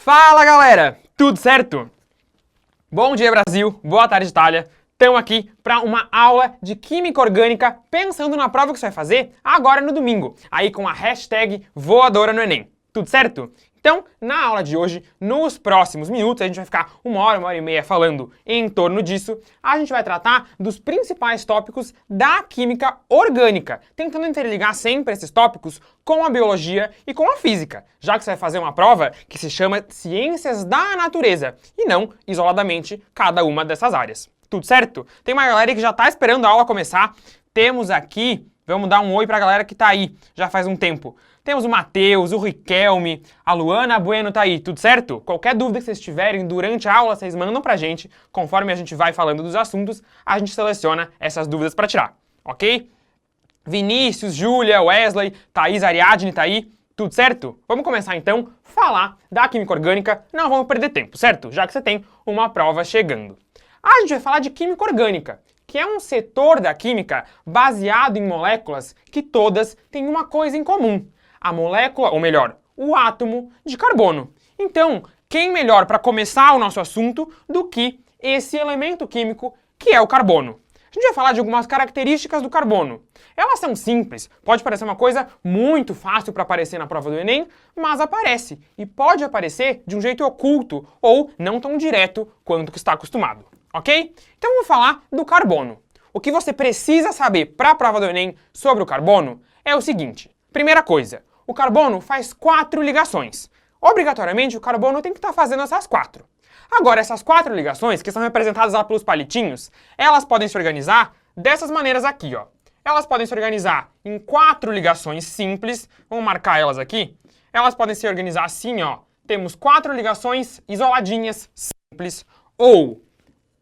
Fala galera, tudo certo? Bom dia Brasil, boa tarde Itália. Estamos aqui para uma aula de Química Orgânica pensando na prova que você vai fazer agora no domingo, aí com a hashtag voadora no Enem. Tudo certo? Então, na aula de hoje, nos próximos minutos, a gente vai ficar uma hora e meia falando em torno disso. A gente vai tratar dos principais tópicos da química orgânica, tentando interligar sempre esses tópicos com a biologia e com a física, já que você vai fazer uma prova que se chama Ciências da Natureza, e não, isoladamente, cada uma dessas áreas. Tudo certo? Tem uma galera que já está esperando a aula começar. Temos aqui, vamos dar um oi para a galera que está aí, já faz um tempo. Temos o Matheus, o Riquelme, a Luana Bueno tá aí, tudo certo? Qualquer dúvida que vocês tiverem durante a aula, vocês mandam pra gente. Conforme a gente vai falando dos assuntos, a gente seleciona essas dúvidas para tirar, ok? Vinícius, Júlia, Wesley, Thaís, Ariadne tá aí, tudo certo? Vamos começar então a falar da química orgânica, não vamos perder tempo, certo? Já que você tem uma prova chegando. A gente vai falar de química orgânica, que é um setor da química baseado em moléculas que todas têm uma coisa em comum. A molécula, ou melhor, o átomo de carbono. Então, quem melhor para começar o nosso assunto do que esse elemento químico que é o carbono? A gente vai falar de algumas características do carbono. Elas são simples, pode parecer uma coisa muito fácil para aparecer na prova do Enem, mas aparece, e pode aparecer de um jeito oculto ou não tão direto quanto que está acostumado, ok? Então vamos falar do carbono. O que você precisa saber para a prova do Enem sobre o carbono é o seguinte. Primeira coisa, o carbono faz 4 ligações. Obrigatoriamente, o carbono tem que estar fazendo essas 4. Agora, essas 4 ligações, que são representadas lá pelos palitinhos, elas podem se organizar dessas maneiras aqui, ó. Elas podem se organizar em 4 ligações simples. Vamos marcar elas aqui. Elas podem se organizar assim, ó. Temos 4 ligações isoladinhas simples, ou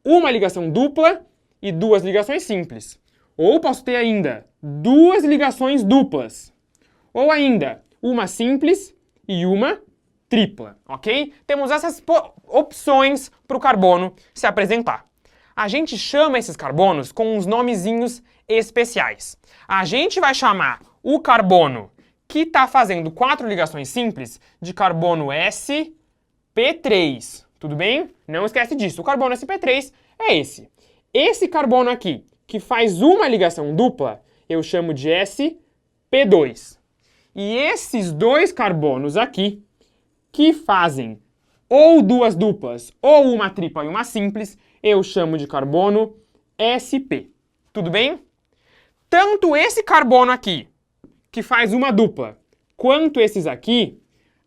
uma ligação dupla e 2 ligações simples. Ou posso ter ainda 2 ligações duplas. Ou ainda, uma simples e uma tripla, ok? Temos essas opções para o carbono se apresentar. A gente chama esses carbonos com uns nomezinhos especiais. A gente vai chamar o carbono que está fazendo 4 ligações simples de carbono sp3. Tudo bem? Não esquece disso. O carbono sp3 é esse. Esse carbono aqui, que faz uma ligação dupla, eu chamo de sp2. E esses 2 carbonos aqui, que fazem ou 2 duplas, ou uma tripla e uma simples, eu chamo de carbono sp. Tudo bem? Tanto esse carbono aqui, que faz uma dupla, quanto esses aqui,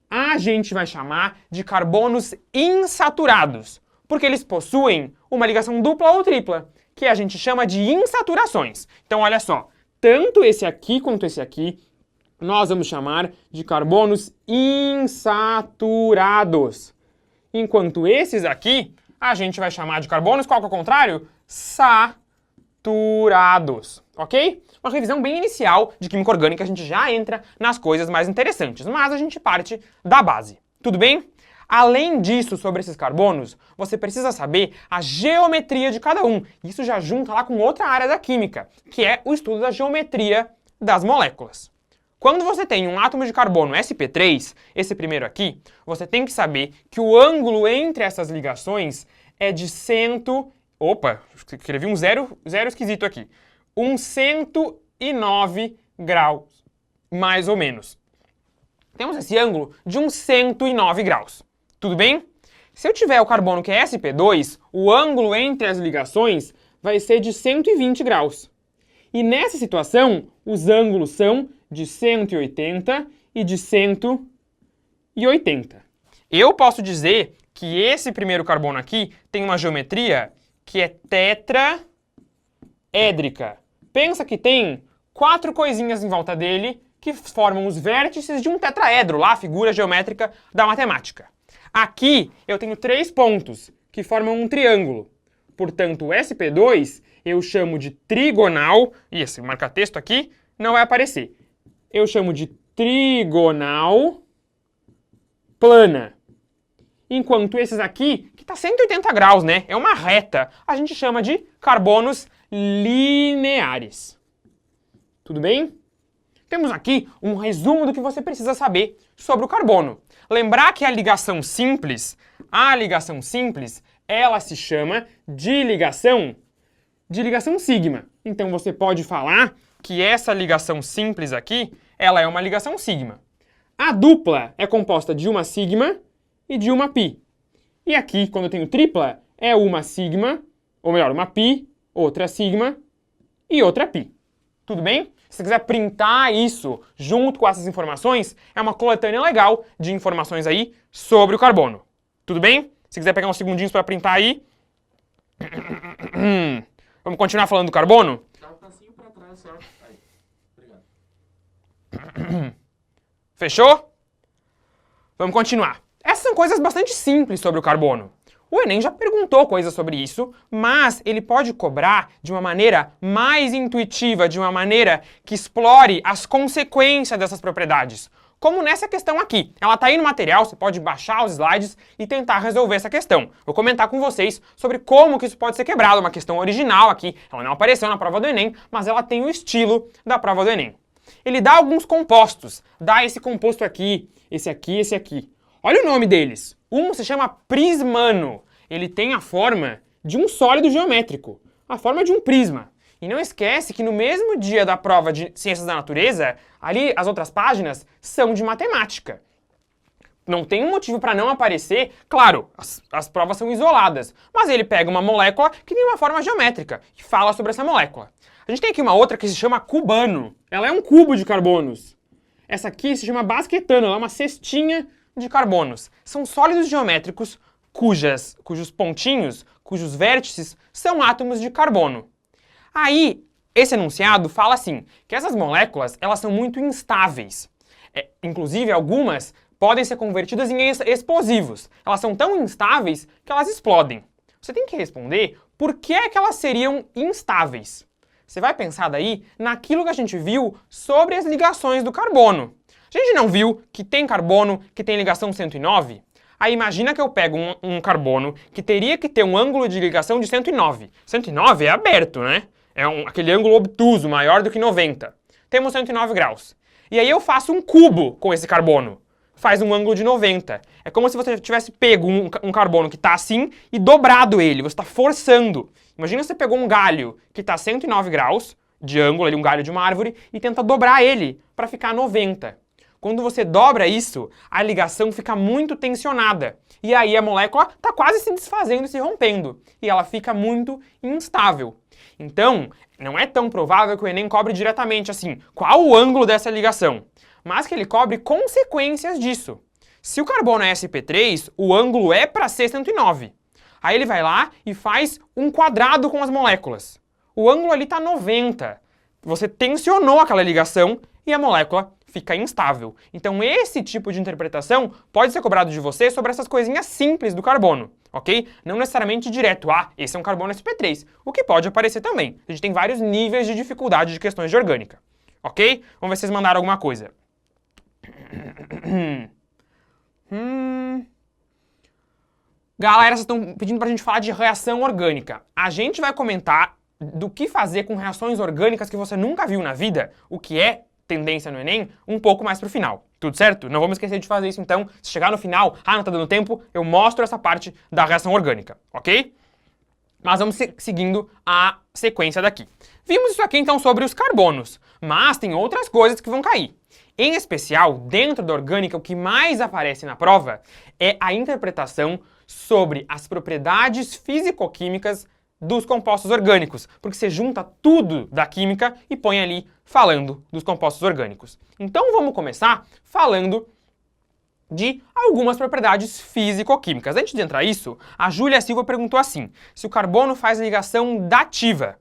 a gente vai chamar de carbonos insaturados, porque eles possuem uma ligação dupla ou tripla, que a gente chama de insaturações. Então, olha só, tanto esse aqui quanto esse aqui, nós vamos chamar de carbonos insaturados. Enquanto esses aqui, a gente vai chamar de carbonos, qual que é o contrário? Saturados, ok? Uma revisão bem inicial de química orgânica, a gente já entra nas coisas mais interessantes, mas a gente parte da base. Tudo bem? Além disso, sobre esses carbonos, você precisa saber a geometria de cada um. Isso já junta lá com outra área da química, que é o estudo da geometria das moléculas. Quando você tem um átomo de carbono sp3, esse primeiro aqui, você tem que saber que o ângulo entre essas ligações é de Opa, escrevi um zero esquisito aqui. 109 graus, mais ou menos. Temos esse ângulo de uns 109 graus. Tudo bem? Se eu tiver o carbono que é sp2, o ângulo entre as ligações vai ser de 120 graus. E nessa situação, os ângulos são de 180 e de 180. Eu posso dizer que esse primeiro carbono aqui tem uma geometria que é tetraédrica. Pensa que tem 4 coisinhas em volta dele que formam os vértices de um tetraedro, lá a figura geométrica da matemática. Aqui eu tenho 3 pontos que formam um triângulo. Portanto, o sp2 eu chamo de trigonal, e esse marca-texto aqui não vai aparecer. Eu chamo de trigonal plana. Enquanto esses aqui, que está 180 graus, né? É uma reta. A gente chama de carbonos lineares. Tudo bem? Temos aqui um resumo do que você precisa saber sobre o carbono. Lembrar que a ligação simples, ela se chama de ligação sigma. Então você pode falar que essa ligação simples aqui, ela é uma ligação sigma. A dupla é composta de uma sigma e de uma pi. E aqui, quando eu tenho tripla, é uma sigma, ou melhor, uma pi, outra sigma e outra pi. Tudo bem? Se você quiser printar isso junto com essas informações, é uma coletânea legal de informações aí sobre o carbono. Tudo bem? Se quiser pegar uns segundinhos para printar aí. Vamos continuar falando do carbono? Dá um passinho para trás só. Aí. Obrigado. Fechou? Vamos continuar. Essas são coisas bastante simples sobre o carbono. O Enem já perguntou coisas sobre isso, mas ele pode cobrar de uma maneira mais intuitiva, de uma maneira que explore as consequências dessas propriedades. Como nessa questão aqui. Ela está aí no material, você pode baixar os slides e tentar resolver essa questão. Vou comentar com vocês sobre como que isso pode ser quebrado. Uma questão original aqui, ela não apareceu na prova do Enem, mas ela tem o estilo da prova do Enem. Ele dá alguns compostos, dá esse composto aqui, esse aqui, esse aqui. Olha o nome deles. Um se chama prismano. Ele tem a forma de um sólido geométrico, a forma de um prisma. E não esquece que no mesmo dia da prova de Ciências da Natureza, ali as outras páginas são de matemática. Não tem um motivo para não aparecer. Claro, as provas são isoladas, mas ele pega uma molécula que tem uma forma geométrica e fala sobre essa molécula. A gente tem aqui uma outra que se chama cubano. Ela é um cubo de carbonos. Essa aqui se chama basquetano, ela é uma cestinha de carbonos. São sólidos geométricos cujos pontinhos, cujos vértices são átomos de carbono. Aí, esse enunciado fala assim, que essas moléculas, elas são muito instáveis. Inclusive, algumas podem ser convertidas em explosivos. Elas são tão instáveis que elas explodem. Você tem que responder por que é que elas seriam instáveis. Você vai pensar daí naquilo que a gente viu sobre as ligações do carbono. A gente não viu que tem carbono que tem ligação 109? Aí imagina que eu pego um carbono que teria que ter um ângulo de ligação de 109. 109 é aberto, né? É aquele ângulo obtuso, maior do que 90. Temos 109 graus. E aí eu faço um cubo com esse carbono. Faz um ângulo de 90. É como se você tivesse pego um carbono que está assim e dobrado ele. Você está forçando. Imagina você pegou um galho que está 109 graus de ângulo, ali, um galho de uma árvore, e tenta dobrar ele para ficar 90. Quando você dobra isso, a ligação fica muito tensionada. E aí a molécula está quase se desfazendo e se rompendo. E ela fica muito instável. Então, não é tão provável que o Enem cobre diretamente assim, qual o ângulo dessa ligação, mas que ele cobre consequências disso. Se o carbono é sp3, o ângulo é para ser 109. Aí ele vai lá e faz um quadrado com as moléculas. O ângulo ali está 90. Você tensionou aquela ligação e a molécula fica instável. Então esse tipo de interpretação pode ser cobrado de você sobre essas coisinhas simples do carbono, ok? Não necessariamente direto, esse é um carbono sp3, o que pode aparecer também. A gente tem vários níveis de dificuldade de questões de orgânica, ok? Vamos ver se vocês mandaram alguma coisa. Galera, vocês estão pedindo pra gente falar de reação orgânica. A gente vai comentar do que fazer com reações orgânicas que você nunca viu na vida, o que é tendência no Enem, um pouco mais pro final. Tudo certo? Não vamos esquecer de fazer isso então. Se chegar no final, não tá dando tempo, eu mostro essa parte da reação orgânica, ok? Mas vamos seguindo a sequência daqui. Vimos isso aqui então sobre os carbonos, mas tem outras coisas que vão cair. Em especial, dentro da orgânica, o que mais aparece na prova é a interpretação sobre as propriedades físico-químicas dos compostos orgânicos, porque você junta tudo da química e põe ali falando dos compostos orgânicos. Então vamos começar falando de algumas propriedades físico-químicas. Antes de entrar nisso, a Júlia Silva perguntou assim, se o carbono faz ligação dativa.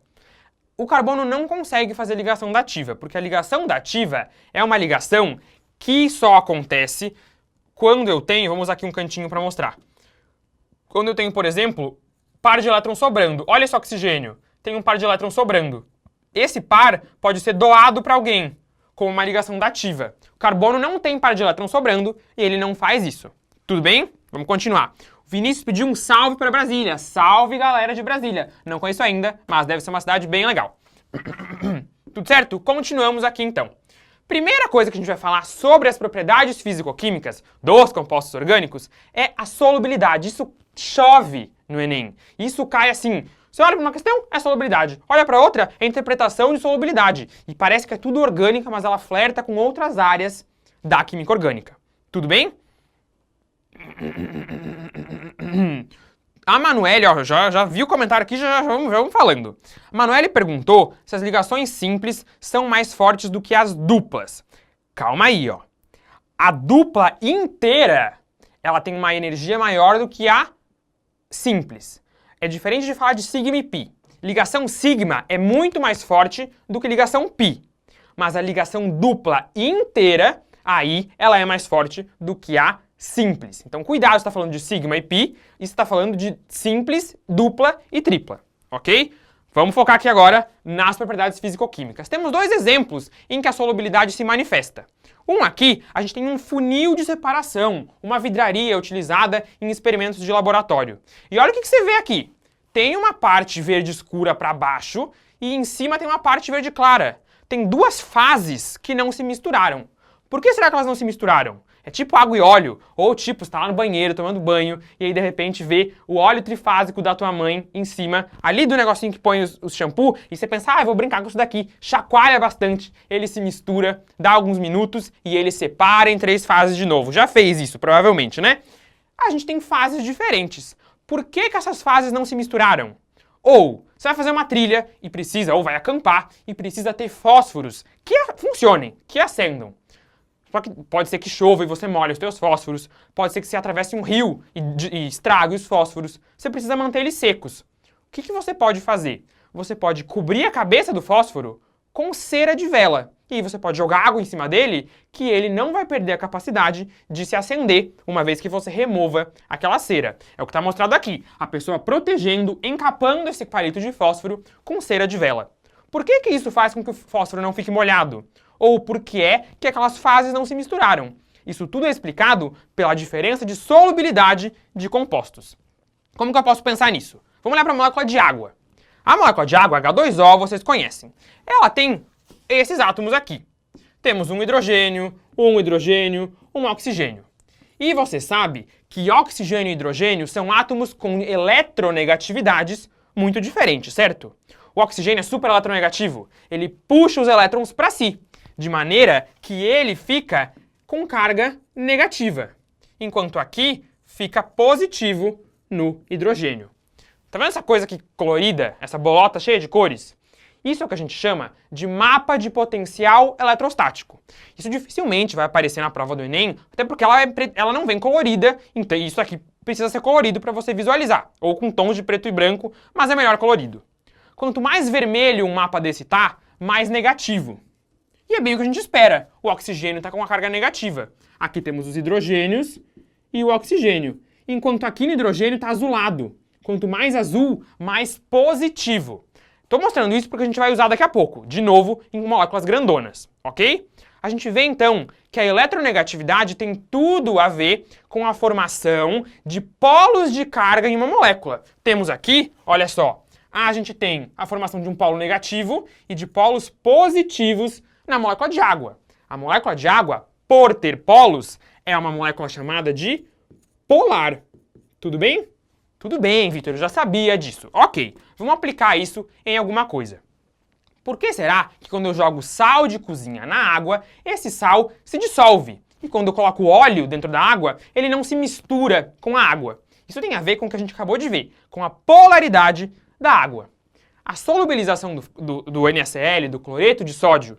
O carbono não consegue fazer ligação dativa, porque a ligação dativa é uma ligação que só acontece quando eu tenho, vamos usar aqui um cantinho para mostrar. Quando eu tenho, por exemplo, par de elétrons sobrando. Olha esse oxigênio, tem um par de elétrons sobrando. Esse par pode ser doado para alguém, como uma ligação dativa. O carbono não tem par de elétrons sobrando e ele não faz isso. Tudo bem? Vamos continuar. O Vinícius pediu um salve para Brasília. Salve, galera de Brasília. Não conheço ainda, mas deve ser uma cidade bem legal. Tudo certo? Continuamos aqui então. Primeira coisa que a gente vai falar sobre as propriedades físico-químicas dos compostos orgânicos é a solubilidade. Isso chove no Enem. Isso cai assim. Você olha para uma questão, é solubilidade. Olha para outra, é interpretação de solubilidade. E parece que é tudo orgânica, mas ela flerta com outras áreas da química orgânica. Tudo bem? A Manuele, ó, já vi o comentário aqui, já vamos falando. A Manuele perguntou se as ligações simples são mais fortes do que as duplas. Calma aí, ó. A dupla inteira, ela tem uma energia maior do que a simples. É diferente de falar de sigma e pi. Ligação sigma é muito mais forte do que ligação pi. Mas a ligação dupla inteira, aí, ela é mais forte do que a simples. Então, cuidado se está falando de sigma e pi, e se está falando de simples, dupla e tripla, ok? Vamos focar aqui agora nas propriedades físico-químicas. Temos dois exemplos em que a solubilidade se manifesta. Um aqui, a gente tem um funil de separação, uma vidraria utilizada em experimentos de laboratório. E olha o que você vê aqui. Tem uma parte verde escura para baixo e em cima tem uma parte verde clara. Tem duas fases que não se misturaram. Por que será que elas não se misturaram? É tipo água e óleo, ou tipo, você tá lá no banheiro tomando banho e aí de repente vê o óleo trifásico da tua mãe em cima, ali do negocinho que põe os shampoo, e você pensa, eu vou brincar com isso daqui, chacoalha bastante, ele se mistura, dá alguns minutos e ele separa em 3 fases de novo. Já fez isso, provavelmente, né? A gente tem fases diferentes. Por que essas fases não se misturaram? Ou você vai fazer uma trilha e precisa, ou vai acampar, e precisa ter fósforos que funcionem, que acendam. Só que pode ser que chova e você molhe os teus fósforos, pode ser que você atravesse um rio e estrague os fósforos. Você precisa manter eles secos. O que você pode fazer? Você pode cobrir a cabeça do fósforo com cera de vela. E aí você pode jogar água em cima dele, que ele não vai perder a capacidade de se acender, uma vez que você remova aquela cera. É o que está mostrado aqui. A pessoa protegendo, encapando esse palito de fósforo com cera de vela. Por que isso faz com que o fósforo não fique molhado? Ou por que é que aquelas fases não se misturaram? Isso tudo é explicado pela diferença de solubilidade de compostos. Como que eu posso pensar nisso? Vamos olhar para a molécula de água. A molécula de água, H2O, vocês conhecem. Ela tem esses átomos aqui. Temos um hidrogênio, um oxigênio. E você sabe que oxigênio e hidrogênio são átomos com eletronegatividades muito diferentes, certo? O oxigênio é super eletronegativo. Ele puxa os elétrons para si, de maneira que ele fica com carga negativa, enquanto aqui fica positivo no hidrogênio. Tá vendo essa coisa aqui colorida, essa bolota cheia de cores? Isso é o que a gente chama de mapa de potencial eletrostático. Isso dificilmente vai aparecer na prova do Enem, até porque ela não vem colorida, então isso aqui precisa ser colorido para você visualizar, ou com tons de preto e branco, mas é melhor colorido. Quanto mais vermelho um mapa desse tá, mais negativo. E é bem o que a gente espera. O oxigênio está com uma carga negativa. Aqui temos os hidrogênios e o oxigênio. Enquanto aqui no hidrogênio está azulado. Quanto mais azul, mais positivo. Estou mostrando isso porque a gente vai usar daqui a pouco, de novo, em moléculas grandonas, ok? A gente vê então que a eletronegatividade tem tudo a ver com a formação de polos de carga em uma molécula. Temos aqui, olha só, a gente tem a formação de um polo negativo e de polos positivos na molécula de água. A molécula de água, por ter polos, é uma molécula chamada de polar. Tudo bem? Tudo bem, Vitor, eu já sabia disso. Ok, vamos aplicar isso em alguma coisa. Por que será que quando eu jogo sal de cozinha na água, esse sal se dissolve? E quando eu coloco óleo dentro da água, ele não se mistura com a água. Isso tem a ver com o que a gente acabou de ver, com a polaridade da água. A solubilização do NaCl, do cloreto de sódio,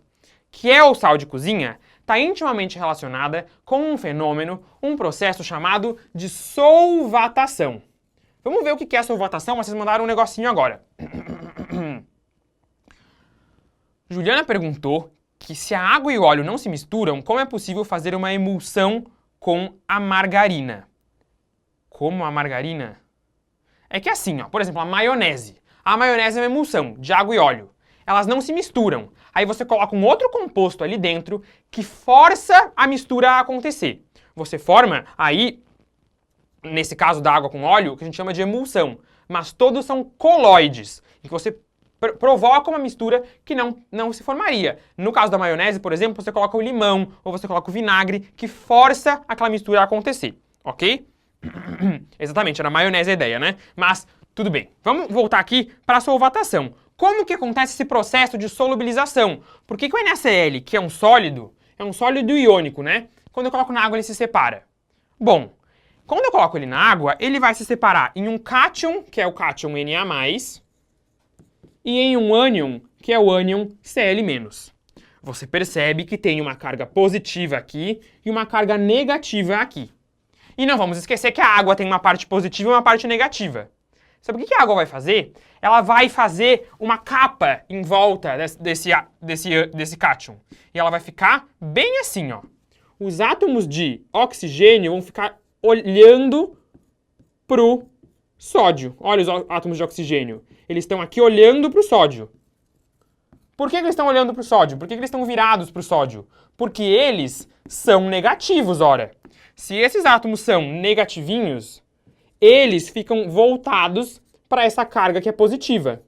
que é o sal de cozinha, está intimamente relacionada com um fenômeno, um processo chamado de solvatação. Vamos ver o que é a solvatação, mas vocês mandaram um negocinho agora. Juliana perguntou que se a água e o óleo não se misturam, como é possível fazer uma emulsão com a margarina? Como a margarina? É que assim, ó, por exemplo, a maionese. A maionese é uma emulsão de água e óleo. Elas não se misturam. Aí você coloca um outro composto ali dentro que força a mistura a acontecer. Você forma aí, nesse caso da água com óleo, o que a gente chama de emulsão. Mas todos são coloides, em que você provoca uma mistura que não se formaria. No caso da maionese, por exemplo, você coloca o limão ou você coloca o vinagre, que força aquela mistura a acontecer, ok? Exatamente, era maionese a ideia, né? Mas, tudo bem. Vamos voltar aqui para a solvatação. Como que acontece esse processo de solubilização? Por que o NaCl, que é um sólido iônico, né? Quando eu coloco na água, ele se separa. Bom, quando eu coloco ele na água, ele vai se separar em um cátion, que é o cátion Na+, e em um ânion, que é o ânion Cl-. Você percebe que tem uma carga positiva aqui e uma carga negativa aqui. E não vamos esquecer que a água tem uma parte positiva e uma parte negativa. Sabe o que a água vai fazer? Ela vai fazer uma capa em volta desse cátion. E ela vai ficar bem assim, ó. Os átomos de oxigênio vão ficar olhando pro sódio. Olha os átomos de oxigênio. Eles estão aqui olhando pro sódio. Por que eles estão olhando pro sódio? Por que eles estão virados pro sódio? Porque eles são negativos, ora. Se esses átomos são negativinhos, eles ficam voltados para essa carga que é positiva.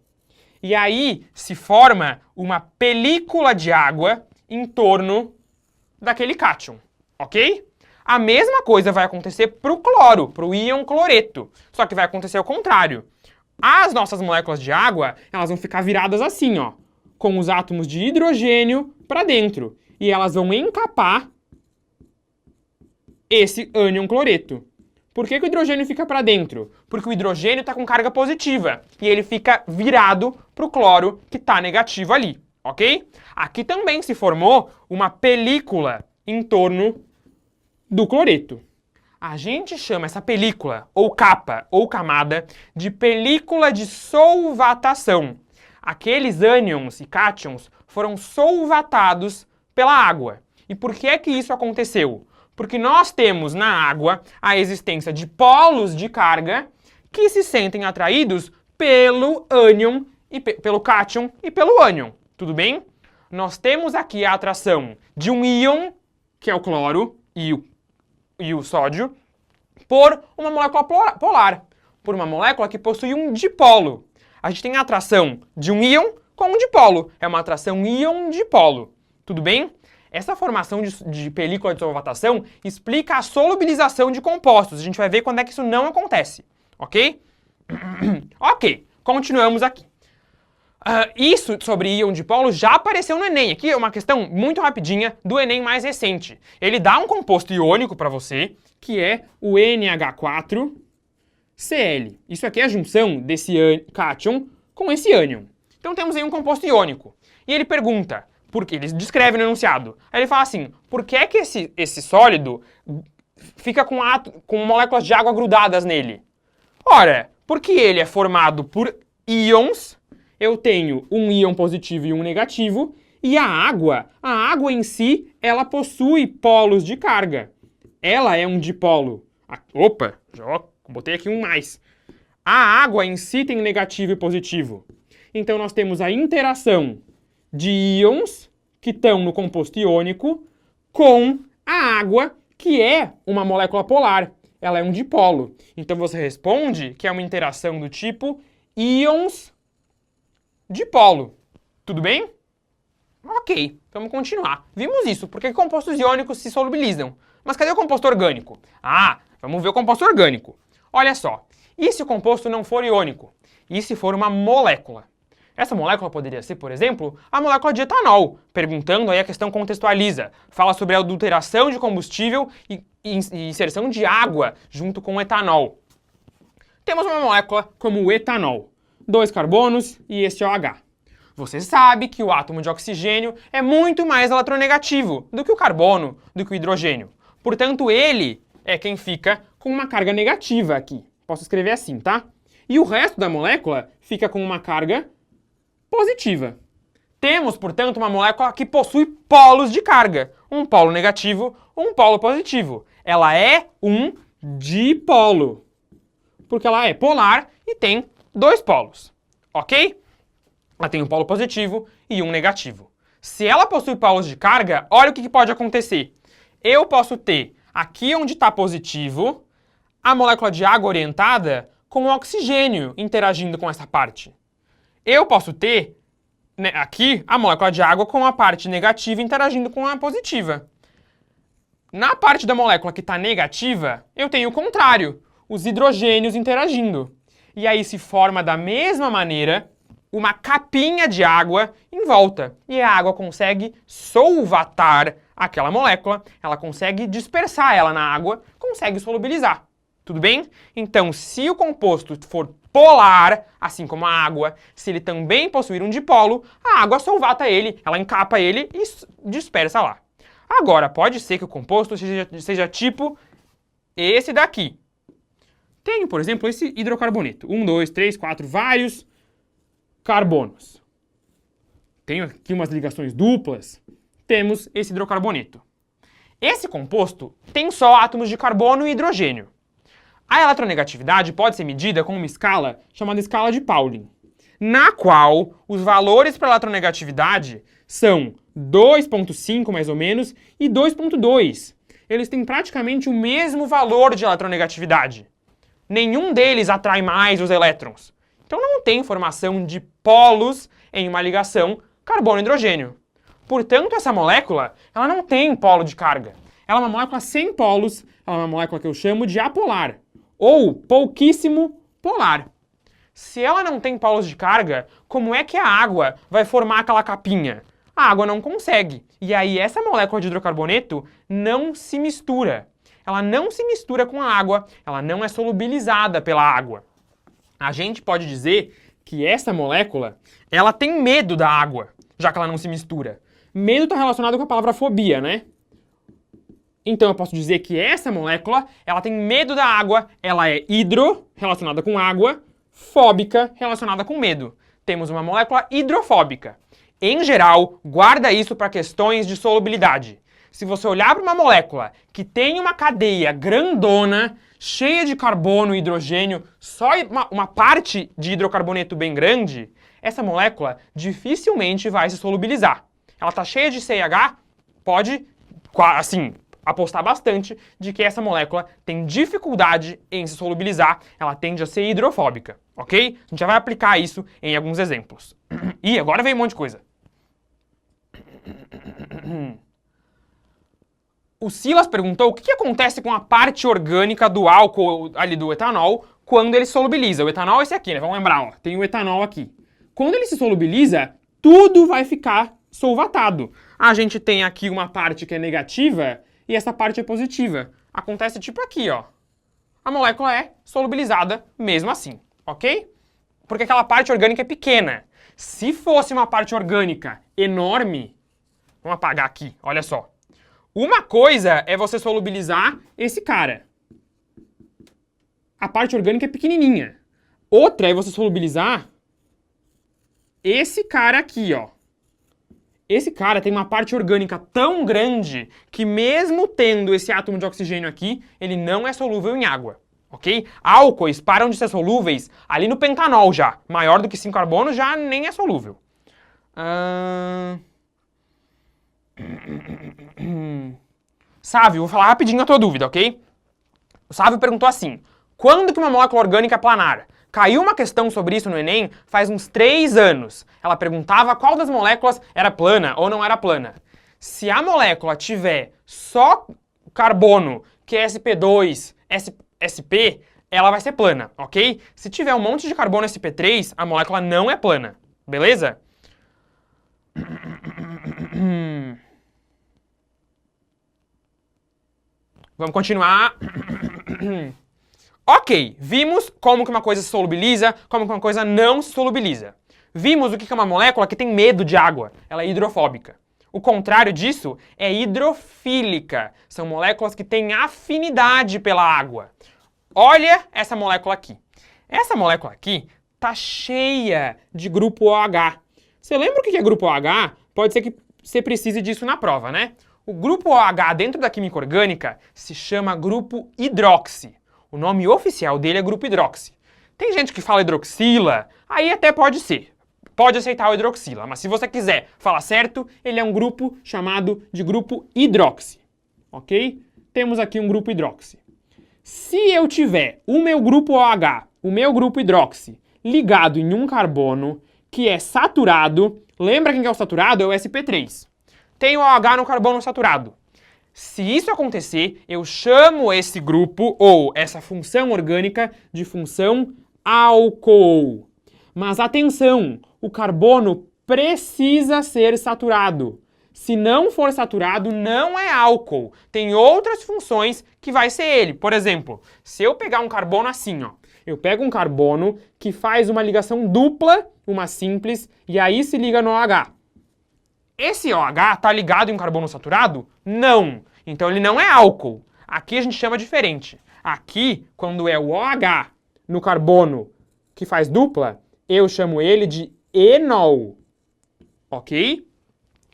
E aí se forma uma película de água em torno daquele cátion, ok? A mesma coisa vai acontecer para o cloro, para o íon cloreto, só que vai acontecer ao contrário. As nossas moléculas de água, elas vão ficar viradas assim, ó, com os átomos de hidrogênio para dentro, e elas vão encapar esse ânion cloreto. Por que o hidrogênio fica para dentro? Porque o hidrogênio está com carga positiva e ele fica virado para o cloro que está negativo ali, ok? Aqui também se formou uma película em torno do cloreto. A gente chama essa película, ou capa, ou camada, de película de solvatação. Aqueles ânions e cátions foram solvatados pela água. E por que é que isso aconteceu? Porque nós temos na água a existência de polos de carga que se sentem atraídos pelo ânion, pelo cátion e pelo ânion. Tudo bem? Nós temos aqui a atração de um íon, que é o cloro e o sódio, por uma molécula polar, por uma molécula que possui um dipolo. A gente tem a atração de um íon com um dipolo. É uma atração íon-dipolo. Tudo bem? Essa formação de película de solvatação explica a solubilização de compostos. A gente vai ver quando é que isso não acontece, ok? Ok, continuamos aqui. Isso sobre íon dipolo já apareceu no Enem. Aqui é uma questão muito rapidinha do Enem mais recente. Ele dá um composto iônico para você, que é o NH4Cl. Isso aqui é a junção desse cátion com esse ânion. Então temos aí um composto iônico. E ele pergunta, porque ele descreve no enunciado. Aí ele fala assim, por que é que esse sólido fica com moléculas de água grudadas nele? Ora, porque ele é formado por íons, eu tenho um íon positivo e um negativo, e a água em si, ela possui polos de carga. Ela é um dipolo. Opa, já botei aqui um mais. A água em si tem negativo e positivo. Então nós temos a interação de íons que estão no composto iônico com a água, que é uma molécula polar. Ela é um dipolo. Então você responde que é uma interação do tipo íons dipolo. Tudo bem? Ok, vamos continuar. Vimos isso, porque compostos iônicos se solubilizam. Mas cadê o composto orgânico? Vamos ver o composto orgânico. Olha só, e se o composto não for iônico? E se for uma molécula? Essa molécula poderia ser, por exemplo, a molécula de etanol. Perguntando aí, a questão contextualiza. Fala sobre a adulteração de combustível e inserção de água junto com o etanol. Temos uma molécula como o etanol. 2 carbonos e este é o H. Você sabe que o átomo de oxigênio é muito mais eletronegativo do que o carbono, do que o hidrogênio. Portanto, ele é quem fica com uma carga negativa aqui. Posso escrever assim, tá? E o resto da molécula fica com uma carga positiva. Temos, portanto, uma molécula que possui polos de carga. Um polo negativo, um polo positivo. Ela é um dipolo. Porque ela é polar e tem 2 polos. Ok? Ela tem um polo positivo e um negativo. Se ela possui polos de carga, olha o que pode acontecer. Eu posso ter, aqui onde está positivo, a molécula de água orientada com o oxigênio interagindo com essa parte. eu posso ter, né, aqui a molécula de água com a parte negativa interagindo com a positiva. Na parte da molécula que está negativa, eu tenho o contrário, os hidrogênios interagindo. E aí se forma da mesma maneira uma capinha de água em volta. E a água consegue solvatar aquela molécula, ela consegue dispersar ela na água, consegue solubilizar. Tudo bem? Então, se o composto for polar, assim como a água, se ele também possuir um dipolo, a água solvata ele, ela encapa ele e dispersa lá. Agora, pode ser que o composto seja tipo esse daqui. Tenho, por exemplo, esse hidrocarboneto. 1, 2, 3, 4, vários carbonos. Tenho aqui umas ligações duplas. Temos esse hidrocarboneto. Esse composto tem só átomos de carbono e hidrogênio. A eletronegatividade pode ser medida com uma escala chamada escala de Pauling, na qual os valores para a eletronegatividade são 2,5 mais ou menos e 2,2. Eles têm praticamente o mesmo valor de eletronegatividade. Nenhum deles atrai mais os elétrons. Então não tem formação de polos em uma ligação carbono-hidrogênio. Portanto, essa molécula ela não tem polo de carga. Ela é uma molécula sem polos, ela é uma molécula que eu chamo de apolar, ou pouquíssimo polar. Se ela não tem polos de carga, como é que a água vai formar aquela capinha? A água não consegue. E aí essa molécula de hidrocarboneto não se mistura. Ela não se mistura com a água, ela não é solubilizada pela água. A gente pode dizer que essa molécula, ela tem medo da água, já que ela não se mistura. Medo está relacionado com a palavra fobia, né? Então eu posso dizer que essa molécula, ela tem medo da água, ela é hidro, relacionada com água, fóbica, relacionada com medo. Temos uma molécula hidrofóbica. Em geral, guarda isso para questões de solubilidade. Se você olhar para uma molécula que tem uma cadeia grandona, cheia de carbono e hidrogênio, só uma parte de hidrocarboneto bem grande, essa molécula dificilmente vai se solubilizar. Ela está cheia de CH, pode, assim, apostar bastante de que essa molécula tem dificuldade em se solubilizar, ela tende a ser hidrofóbica, ok? A gente já vai aplicar isso em alguns exemplos. E agora vem um monte de coisa. O Silas perguntou o que acontece com a parte orgânica do álcool ali do etanol quando ele se solubiliza. O etanol é esse aqui, né? Vamos lembrar, ó. Tem o etanol aqui. Quando ele se solubiliza, tudo vai ficar solvatado. A gente tem aqui uma parte que é negativa e essa parte é positiva. Acontece tipo aqui, ó. A molécula é solubilizada mesmo assim, ok? Porque aquela parte orgânica é pequena. Se fosse uma parte orgânica enorme, vamos apagar aqui, olha só. Uma coisa é você solubilizar esse cara. A parte orgânica é pequenininha. Outra é você solubilizar esse cara aqui, ó. Esse cara tem uma parte orgânica tão grande que mesmo tendo esse átomo de oxigênio aqui, ele não é solúvel em água, ok? Álcoois param de ser solúveis ali no pentanol já. Maior do que 5 carbono já nem é solúvel. Sávio, vou falar rapidinho a tua dúvida, ok? O Sávio perguntou assim, quando que uma molécula orgânica é planar? Caiu uma questão sobre isso no Enem faz uns 3 anos. Ela perguntava qual das moléculas era plana ou não era plana. Se a molécula tiver só carbono, que é sp2, sp, ela vai ser plana, ok? Se tiver um monte de carbono sp3, a molécula não é plana, beleza? Vamos continuar. Ok, vimos como que uma coisa se solubiliza, como que uma coisa não se solubiliza. Vimos o que é uma molécula que tem medo de água, ela é hidrofóbica. O contrário disso é hidrofílica, são moléculas que têm afinidade pela água. Olha essa molécula aqui. Essa molécula aqui tá cheia de grupo OH. Você lembra o que é grupo OH? Pode ser que você precise disso na prova, né? O grupo OH dentro da química orgânica se chama grupo hidroxi. O nome oficial dele é grupo hidroxi. Tem gente que fala hidroxila, aí até pode ser. Pode aceitar o hidroxila, mas se você quiser falar certo, ele é um grupo chamado de grupo hidroxi. Ok? Temos aqui um grupo hidroxi. Se eu tiver o meu grupo OH, o meu grupo hidroxi, ligado em um carbono, que é saturado. Lembra quem que é o saturado? É o sp3. Tem o OH no carbono saturado. Se isso acontecer, eu chamo esse grupo, ou essa função orgânica, de função álcool. Mas atenção, o carbono precisa ser saturado. Se não for saturado, não é álcool. Tem outras funções que vai ser ele. Por exemplo, se eu pegar um carbono assim, ó, eu pego um carbono que faz uma ligação dupla, uma simples, e aí se liga no OH. Esse OH está ligado em um carbono saturado? Não. Então ele não é álcool. Aqui a gente chama diferente. Aqui, quando é o OH no carbono que faz dupla, eu chamo ele de enol. Ok?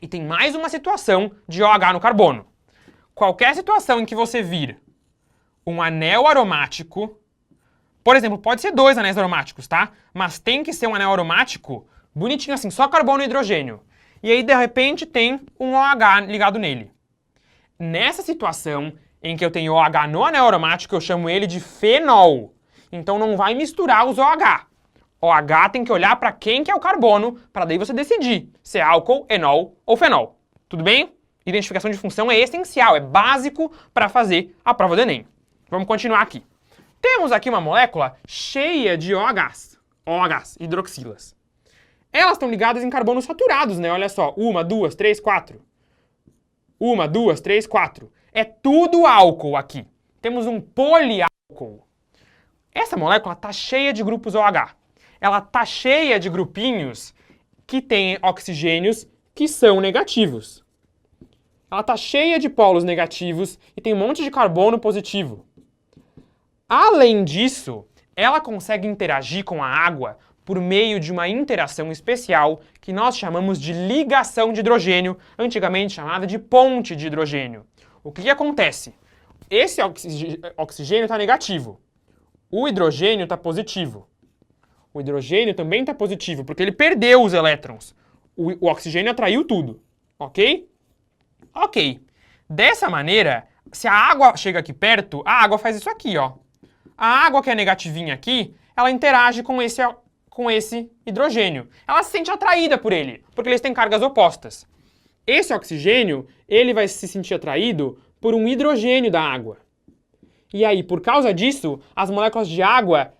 E tem mais uma situação de OH no carbono. Qualquer situação em que você vir um anel aromático, por exemplo, pode ser 2 anéis aromáticos, tá? Mas tem que ser um anel aromático bonitinho assim, só carbono e hidrogênio. E aí, de repente, tem um OH ligado nele. Nessa situação em que eu tenho OH no anel aromático, eu chamo ele de fenol. Então não vai misturar os OH. OH tem que olhar para quem que é o carbono, para daí você decidir se é álcool, enol ou fenol. Tudo bem? Identificação de função é essencial, é básico para fazer a prova do Enem. Vamos continuar aqui. Temos aqui uma molécula cheia de OHs, hidroxilas. Elas estão ligadas em carbonos saturados, né? Olha só, 1, 2, 3, 4. 1, 2, 3, 4. É tudo álcool aqui. Temos um poliálcool. Essa molécula está cheia de grupos OH. Ela está cheia de grupinhos que têm oxigênios que são negativos. Ela está cheia de polos negativos e tem um monte de carbono positivo. Além disso, ela consegue interagir com a água por meio de uma interação especial que nós chamamos de ligação de hidrogênio, antigamente chamada de ponte de hidrogênio. O que acontece? Esse oxigênio está negativo. O hidrogênio está positivo. O hidrogênio também está positivo, porque ele perdeu os elétrons. O oxigênio atraiu tudo. Ok? Ok. Dessa maneira, se a água chega aqui perto, a água faz isso aqui, ó. A água que é negativinha aqui, ela interage com esse hidrogênio. Ela se sente atraída por ele, porque eles têm cargas opostas. Esse oxigênio, ele vai se sentir atraído por um hidrogênio da água. E aí, por causa disso, as moléculas de água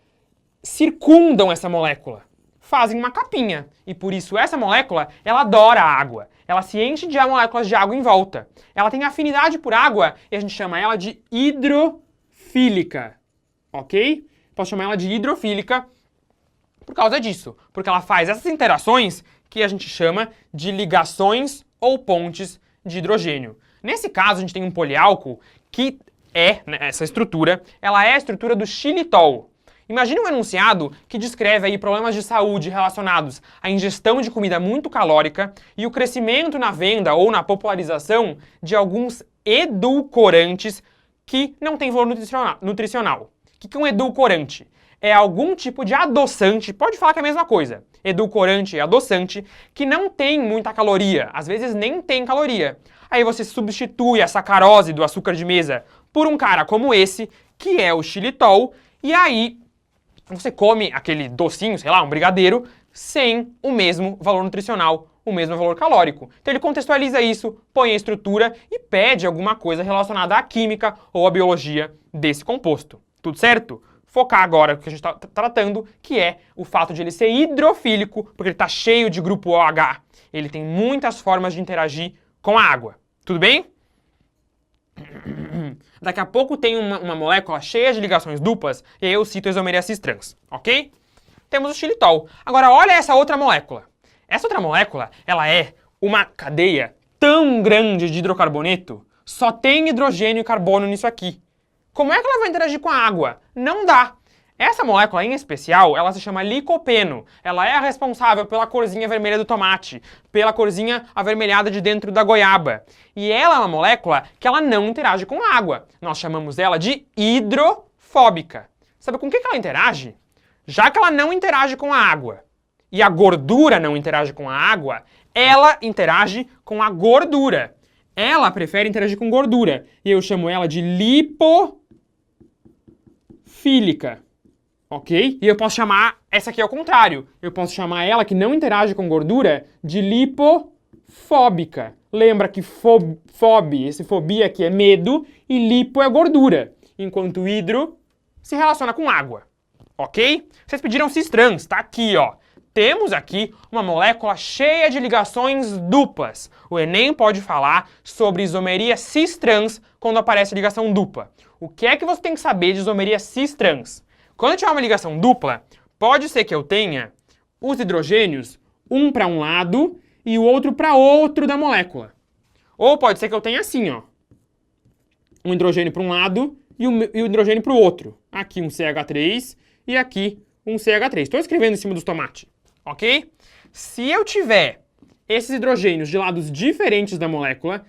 circundam essa molécula, fazem uma capinha. E por isso essa molécula, ela adora a água. Ela se enche de moléculas de água em volta. Ela tem afinidade por água e a gente chama ela de hidrofílica. Ok? Posso chamar ela de hidrofílica por causa disso. Porque ela faz essas interações que a gente chama de ligações ou pontes de hidrogênio. Nesse caso, a gente tem um poliálcool que essa estrutura, ela é a estrutura do xilitol. Imagine um enunciado que descreve aí problemas de saúde relacionados à ingestão de comida muito calórica e o crescimento na venda ou na popularização de alguns edulcorantes que não têm valor nutricional. O que é um edulcorante? É algum tipo de adoçante, pode falar que é a mesma coisa. Edulcorante e adoçante que não tem muita caloria, às vezes nem tem caloria. Aí você substitui a sacarose do açúcar de mesa por um cara como esse, que é o xilitol, e aí você come aquele docinho, sei lá, um brigadeiro, sem o mesmo valor nutricional, o mesmo valor calórico. Então ele contextualiza isso, põe a estrutura e pede alguma coisa relacionada à química ou à biologia desse composto. Tudo certo? Focar agora o que a gente está tratando, que é o fato de ele ser hidrofílico, porque ele está cheio de grupo OH. Ele tem muitas formas de interagir com a água. Tudo bem? Daqui a pouco tem uma molécula cheia de ligações duplas, e aí eu cito a isomeria trans, ok? Temos o xilitol. Agora olha essa outra molécula. Essa outra molécula, ela é uma cadeia tão grande de hidrocarboneto, só tem hidrogênio e carbono nisso aqui. Como é que ela vai interagir com a água? Não dá. Essa molécula em especial, ela se chama licopeno. Ela é a responsável pela corzinha vermelha do tomate, pela corzinha avermelhada de dentro da goiaba. E ela é uma molécula que ela não interage com a água. Nós chamamos ela de hidrofóbica. Sabe com o que ela interage? Já que ela não interage com a água e a gordura não interage com a água, ela interage com a gordura. Ela prefere interagir com gordura. E eu chamo ela de lipofílica. ok? E eu posso chamar essa aqui ao contrário. Eu posso chamar ela, que não interage com gordura, de lipofóbica. Lembra que esse fobia aqui é medo e lipo é gordura, enquanto hidro se relaciona com água, ok? Vocês pediram cis-trans, tá aqui, ó. Temos aqui uma molécula cheia de ligações duplas. O Enem pode falar sobre isomeria cis-trans quando aparece ligação dupla. O que é que você tem que saber de isomeria cis-trans? Quando eu tiver uma ligação dupla, pode ser que eu tenha os hidrogênios, um para um lado e o outro para outro da molécula. Ou pode ser que eu tenha assim, ó. Um hidrogênio para um lado e o hidrogênio para o outro. Aqui um CH3 e aqui um CH3. Estou escrevendo em cima dos tomates, ok? Se eu tiver esses hidrogênios de lados diferentes da molécula,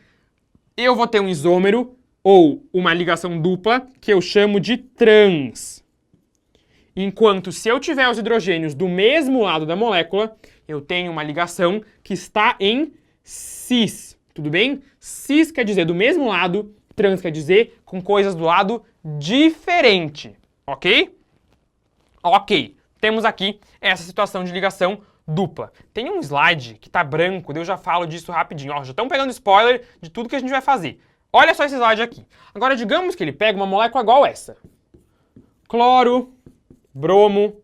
eu vou ter um isômero ou uma ligação dupla que eu chamo de trans. Enquanto se eu tiver os hidrogênios do mesmo lado da molécula, eu tenho uma ligação que está em cis. Tudo bem? Cis quer dizer do mesmo lado, trans quer dizer com coisas do lado diferente. Ok? Ok. Temos aqui essa situação de ligação dupla. Tem um slide que tá branco, eu já falo disso rapidinho. Ó, já estão pegando spoiler de tudo que a gente vai fazer. Olha só esse slide aqui. Agora, digamos que ele pega uma molécula igual essa. Cloro, bromo,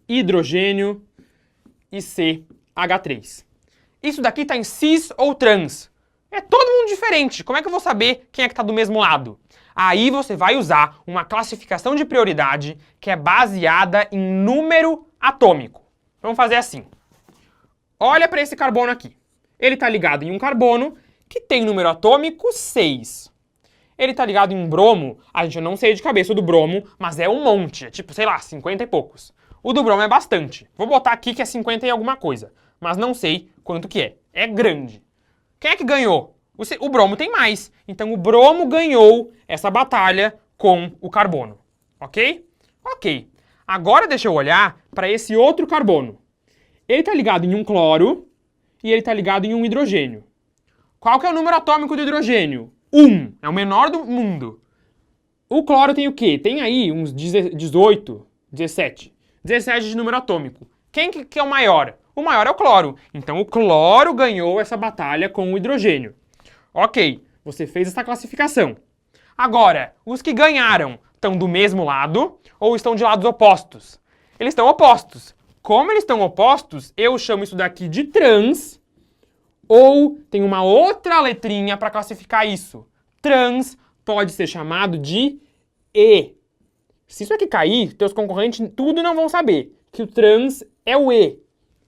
hidrogênio e CH3. Isso daqui está em cis ou trans. É todo mundo diferente. Como é que eu vou saber quem é que está do mesmo lado? Aí você vai usar uma classificação de prioridade que é baseada em número atômico. Vamos fazer assim. Olha para esse carbono aqui. Ele está ligado em um carbono que tem número atômico 6. Ele está ligado em um bromo, a gente não sei de cabeça o do bromo, mas é um monte, é tipo, sei lá, 50 e poucos. O do bromo é bastante. Vou botar aqui que é 50 e alguma coisa, mas não sei quanto que é. É grande. Quem é que ganhou? O bromo tem mais. Então o bromo ganhou essa batalha com o carbono. Ok? Ok. Agora deixa eu olhar para esse outro carbono. Ele está ligado em um cloro e ele está ligado em um hidrogênio. Qual que é o número atômico do hidrogênio? 1. É o menor do mundo. O cloro tem o quê? Tem aí uns 18, 17. 17 de número atômico. Quem que é o maior? O maior é o cloro. Então o cloro ganhou essa batalha com o hidrogênio. Ok, você fez essa classificação. Agora, os que ganharam estão do mesmo lado ou estão de lados opostos? Eles estão opostos. Como eles estão opostos, eu chamo isso daqui de trans, ou tem uma outra letrinha para classificar isso. Trans pode ser chamado de E. Se isso aqui cair, teus concorrentes tudo não vão saber que o trans é o E.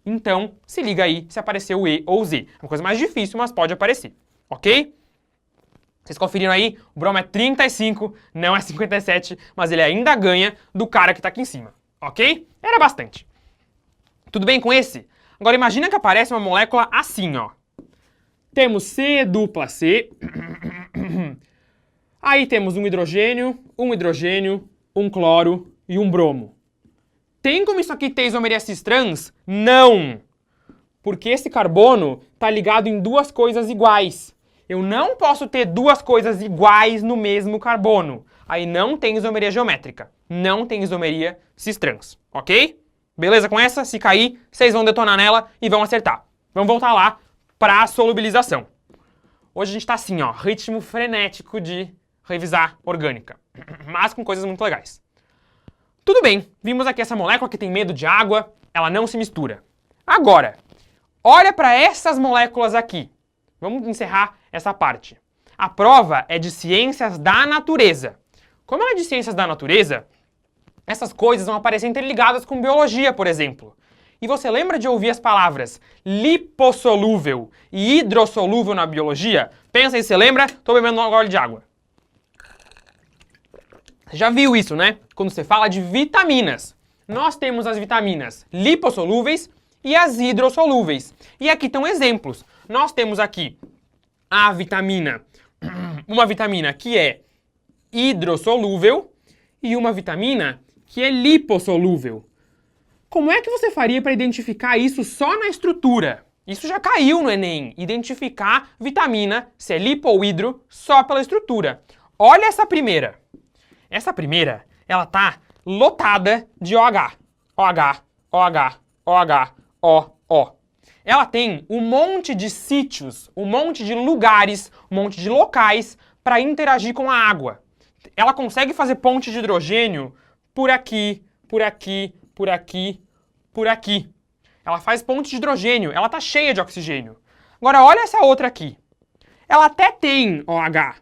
Então, se liga aí se aparecer o E ou o Z. É uma coisa mais difícil, mas pode aparecer. Ok? Vocês conferiram aí? O bromo é 35, não é 57, mas ele ainda ganha do cara que está aqui em cima. Ok? Era bastante. Tudo bem com esse? Agora imagina que aparece uma molécula assim, ó. Temos C dupla C. Aí temos um hidrogênio, um cloro e um bromo. Tem como isso aqui ter isomeria cis-trans? Não! Porque esse carbono está ligado em duas coisas iguais. Eu não posso ter duas coisas iguais no mesmo carbono. Aí não tem isomeria geométrica. Não tem isomeria cis-trans. Ok? Beleza com essa? Se cair, vocês vão detonar nela e vão acertar. Vamos voltar lá para a solubilização. Hoje a gente está assim, ó, ritmo frenético de revisar orgânica, mas com coisas muito legais. Tudo bem, vimos aqui essa molécula que tem medo de água, ela não se mistura. Agora, olha para essas moléculas aqui. Vamos encerrar essa parte. A prova é de ciências da natureza. Como ela é de ciências da natureza, essas coisas vão aparecer interligadas com biologia, por exemplo. E você lembra de ouvir as palavras lipossolúvel e hidrossolúvel na biologia? Pensa aí, você lembra? Tô bebendo um gole de água. Você já viu isso, né? Quando você fala de vitaminas. Nós temos as vitaminas lipossolúveis e as hidrossolúveis. E aqui estão exemplos. Nós temos aqui a vitamina, uma vitamina que é hidrossolúvel e uma vitamina que é lipossolúvel. Como é que você faria para identificar isso só na estrutura? Isso já caiu no Enem. Identificar vitamina, se é lipo ou hidro, só pela estrutura. Olha essa primeira. Essa primeira, ela tá lotada de OH. OH, OH, OH, O. Ela tem um monte de sítios, um monte de lugares, um monte de locais para interagir com a água. Ela consegue fazer ponte de hidrogênio por aqui, por aqui, por aqui, por aqui. Ela faz ponte de hidrogênio, ela tá cheia de oxigênio. Agora olha essa outra aqui. Ela até tem OH.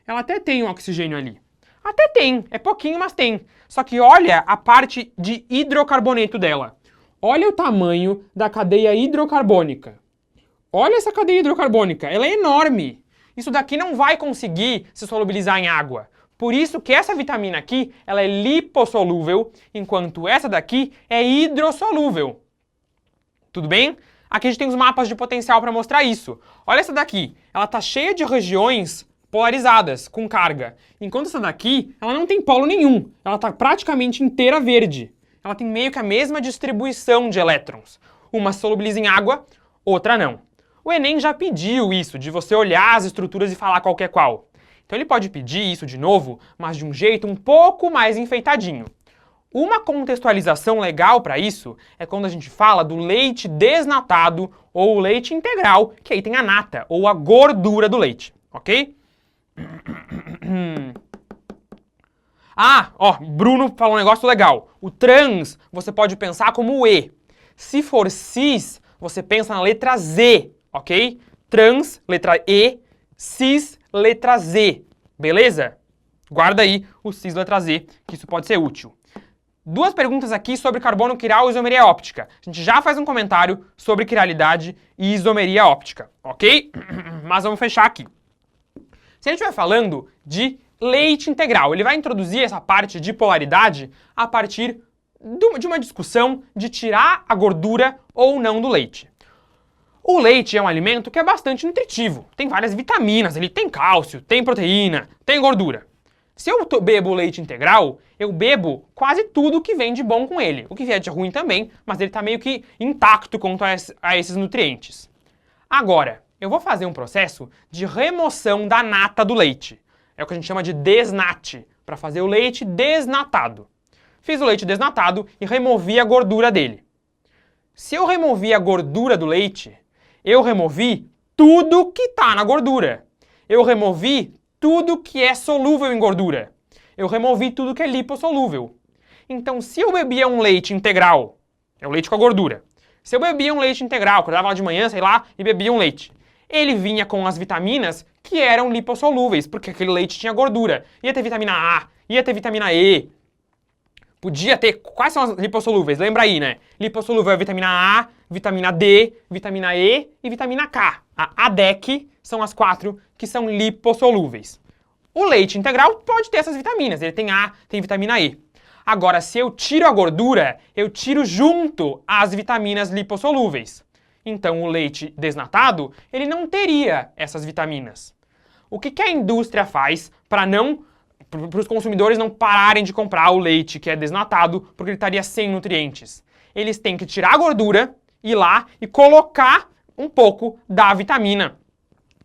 Ela até tem um oxigênio ali. Até tem, é pouquinho, mas tem. Só que olha a parte de hidrocarboneto dela. Olha o tamanho da cadeia hidrocarbônica. Olha essa cadeia hidrocarbônica, ela é enorme. Isso daqui não vai conseguir se solubilizar em água. Por isso que essa vitamina aqui, ela é lipossolúvel, enquanto essa daqui é hidrossolúvel. Tudo bem? Aqui a gente tem os mapas de potencial para mostrar isso. Olha essa daqui, ela está cheia de regiões polarizadas, com carga. Enquanto essa daqui, ela não tem polo nenhum. Ela está praticamente inteira verde. Ela tem meio que a mesma distribuição de elétrons. Uma se solubiliza em água, outra não. O Enem já pediu isso, de você olhar as estruturas e falar qual que é qual. Então ele pode pedir isso de novo, mas de um jeito um pouco mais enfeitadinho. Uma contextualização legal para isso é quando a gente fala do leite desnatado ou leite integral, que aí tem a nata, ou a gordura do leite, ok? Ah, ó, Bruno falou um negócio legal. O trans você pode pensar como o E. Se for cis, você pensa na letra Z, ok? Trans, letra E, cis, letra Z, beleza? Guarda aí o cis, letra Z, que isso pode ser útil. Duas perguntas aqui sobre carbono quiral e isomeria óptica. A gente já faz um comentário sobre quiralidade e isomeria óptica, ok? Mas vamos fechar aqui. Se a gente estiver falando de leite integral, ele vai introduzir essa parte de polaridade a partir de uma discussão de tirar a gordura ou não do leite. O leite é um alimento que é bastante nutritivo, tem várias vitaminas, ele tem cálcio, tem proteína, tem gordura. Se eu bebo leite integral, eu bebo quase tudo que vem de bom com ele. O que vier de ruim também, mas ele está meio que intacto quanto a esses nutrientes. Agora, eu vou fazer um processo de remoção da nata do leite. É o que a gente chama de desnate, para fazer o leite desnatado. Fiz o leite desnatado e removi a gordura dele. Se eu removi a gordura do leite, eu removi tudo que está na gordura. Eu removi tudo que é solúvel em gordura. Eu removi tudo que é lipossolúvel. Então, se eu bebia um leite integral, é o leite com a gordura. Se eu bebia um leite integral, acordava lá de manhã, sei lá, e bebia um leite, ele vinha com as vitaminas que eram lipossolúveis, porque aquele leite tinha gordura. Ia ter vitamina A, ia ter vitamina E. Podia ter... Quais são as lipossolúveis? Lembra aí, né? Lipossolúvel é a vitamina A, vitamina D, vitamina E e vitamina K. A ADEC são as 4 que são lipossolúveis. O leite integral pode ter essas vitaminas. Ele tem A, tem vitamina E. Agora, se eu tiro a gordura, eu tiro junto as vitaminas lipossolúveis. Então, o leite desnatado, ele não teria essas vitaminas. O que a indústria faz para os consumidores não pararem de comprar o leite que é desnatado, porque ele estaria sem nutrientes? Eles têm que tirar a gordura, ir lá e colocar um pouco da vitamina.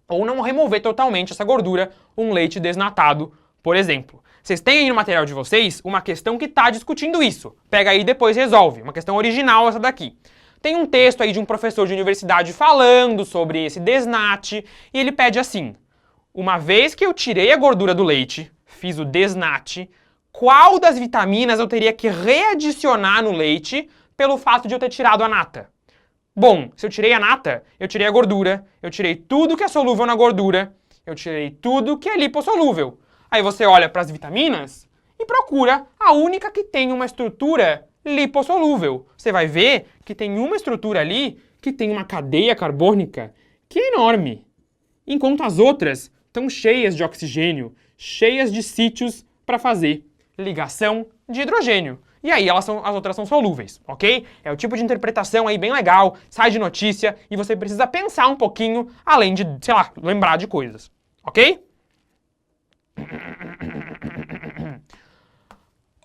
Ou não remover totalmente essa gordura, um leite desnatado, por exemplo. Vocês têm aí no material de vocês uma questão que está discutindo isso. Pega aí e depois resolve. Uma questão original essa daqui. Tem um texto aí de um professor de universidade falando sobre esse desnate, e ele pede assim: uma vez que eu tirei a gordura do leite, fiz o desnate, qual das vitaminas eu teria que readicionar no leite pelo fato de eu ter tirado a nata? Bom, se eu tirei a nata, eu tirei a gordura, eu tirei tudo que é solúvel na gordura, eu tirei tudo que é lipossolúvel. Aí você olha para as vitaminas e procura a única que tem uma estrutura lipossolúvel. Você vai ver que tem uma estrutura ali que tem uma cadeia carbônica que é enorme, enquanto as outras estão cheias de oxigênio, cheias de sítios para fazer ligação de hidrogênio. E aí as outras são solúveis, ok? É o tipo de interpretação aí bem legal, sai de notícia e você precisa pensar um pouquinho, além de, sei lá, lembrar de coisas, ok?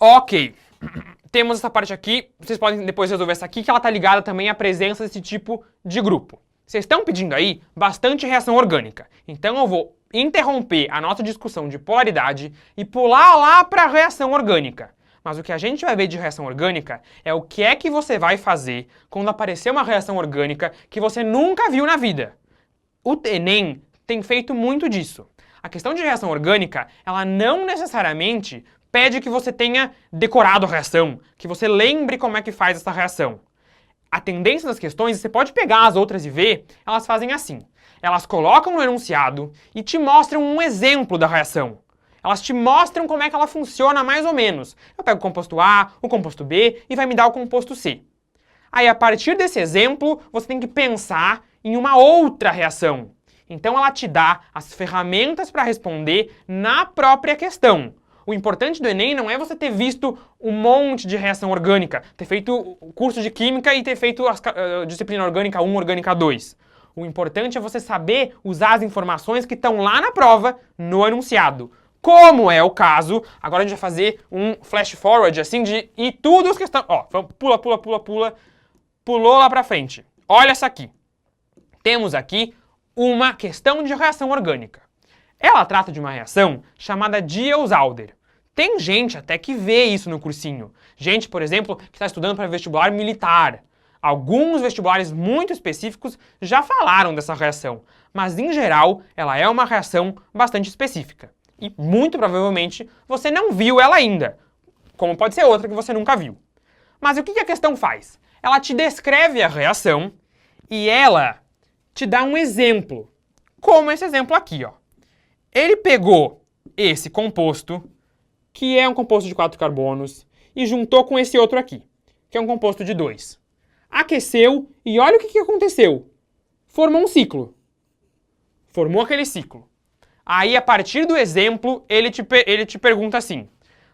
Ok. Temos essa parte aqui, vocês podem depois resolver essa aqui, que ela está ligada também à presença desse tipo de grupo. Vocês estão pedindo aí bastante reação orgânica, então eu vou interromper a nossa discussão de polaridade e pular lá para a reação orgânica. Mas o que a gente vai ver de reação orgânica é o que é que você vai fazer quando aparecer uma reação orgânica que você nunca viu na vida. O Enem tem feito muito disso. A questão de reação orgânica, ela não necessariamente pede que você tenha decorado a reação, que você lembre como é que faz essa reação. A tendência das questões, você pode pegar as outras e ver, elas fazem assim. Elas colocam no enunciado e te mostram um exemplo da reação. Elas te mostram como é que ela funciona mais ou menos. Eu pego o composto A, o composto B e vai me dar o composto C. Aí, a partir desse exemplo, você tem que pensar em uma outra reação. Então, ela te dá as ferramentas para responder na própria questão. O importante do Enem não é você ter visto um monte de reação orgânica, ter feito o curso de Química e ter feito a disciplina Orgânica 1, Orgânica 2. O importante é você saber usar as informações que estão lá na prova, no enunciado. Como é o caso, agora a gente vai fazer um flash forward, assim, de ir tudo as questões... Ó, pulou lá pra frente. Olha essa aqui. Temos aqui uma questão de reação orgânica. Ela trata de uma reação chamada Diels-Alder. Tem gente até que vê isso no cursinho. Gente, por exemplo, que está estudando para vestibular militar. Alguns vestibulares muito específicos já falaram dessa reação, mas em geral ela é uma reação bastante específica. E muito provavelmente você não viu ela ainda, como pode ser outra que você nunca viu. Mas o que a questão faz? Ela te descreve a reação e ela te dá um exemplo, como esse exemplo aqui, ó. Ele pegou esse composto, que é um composto de 4 carbonos, e juntou com esse outro aqui, que é um composto de 2. Aqueceu e olha o que aconteceu. Formou um ciclo. Formou aquele ciclo. Aí, a partir do exemplo, ele te pergunta assim,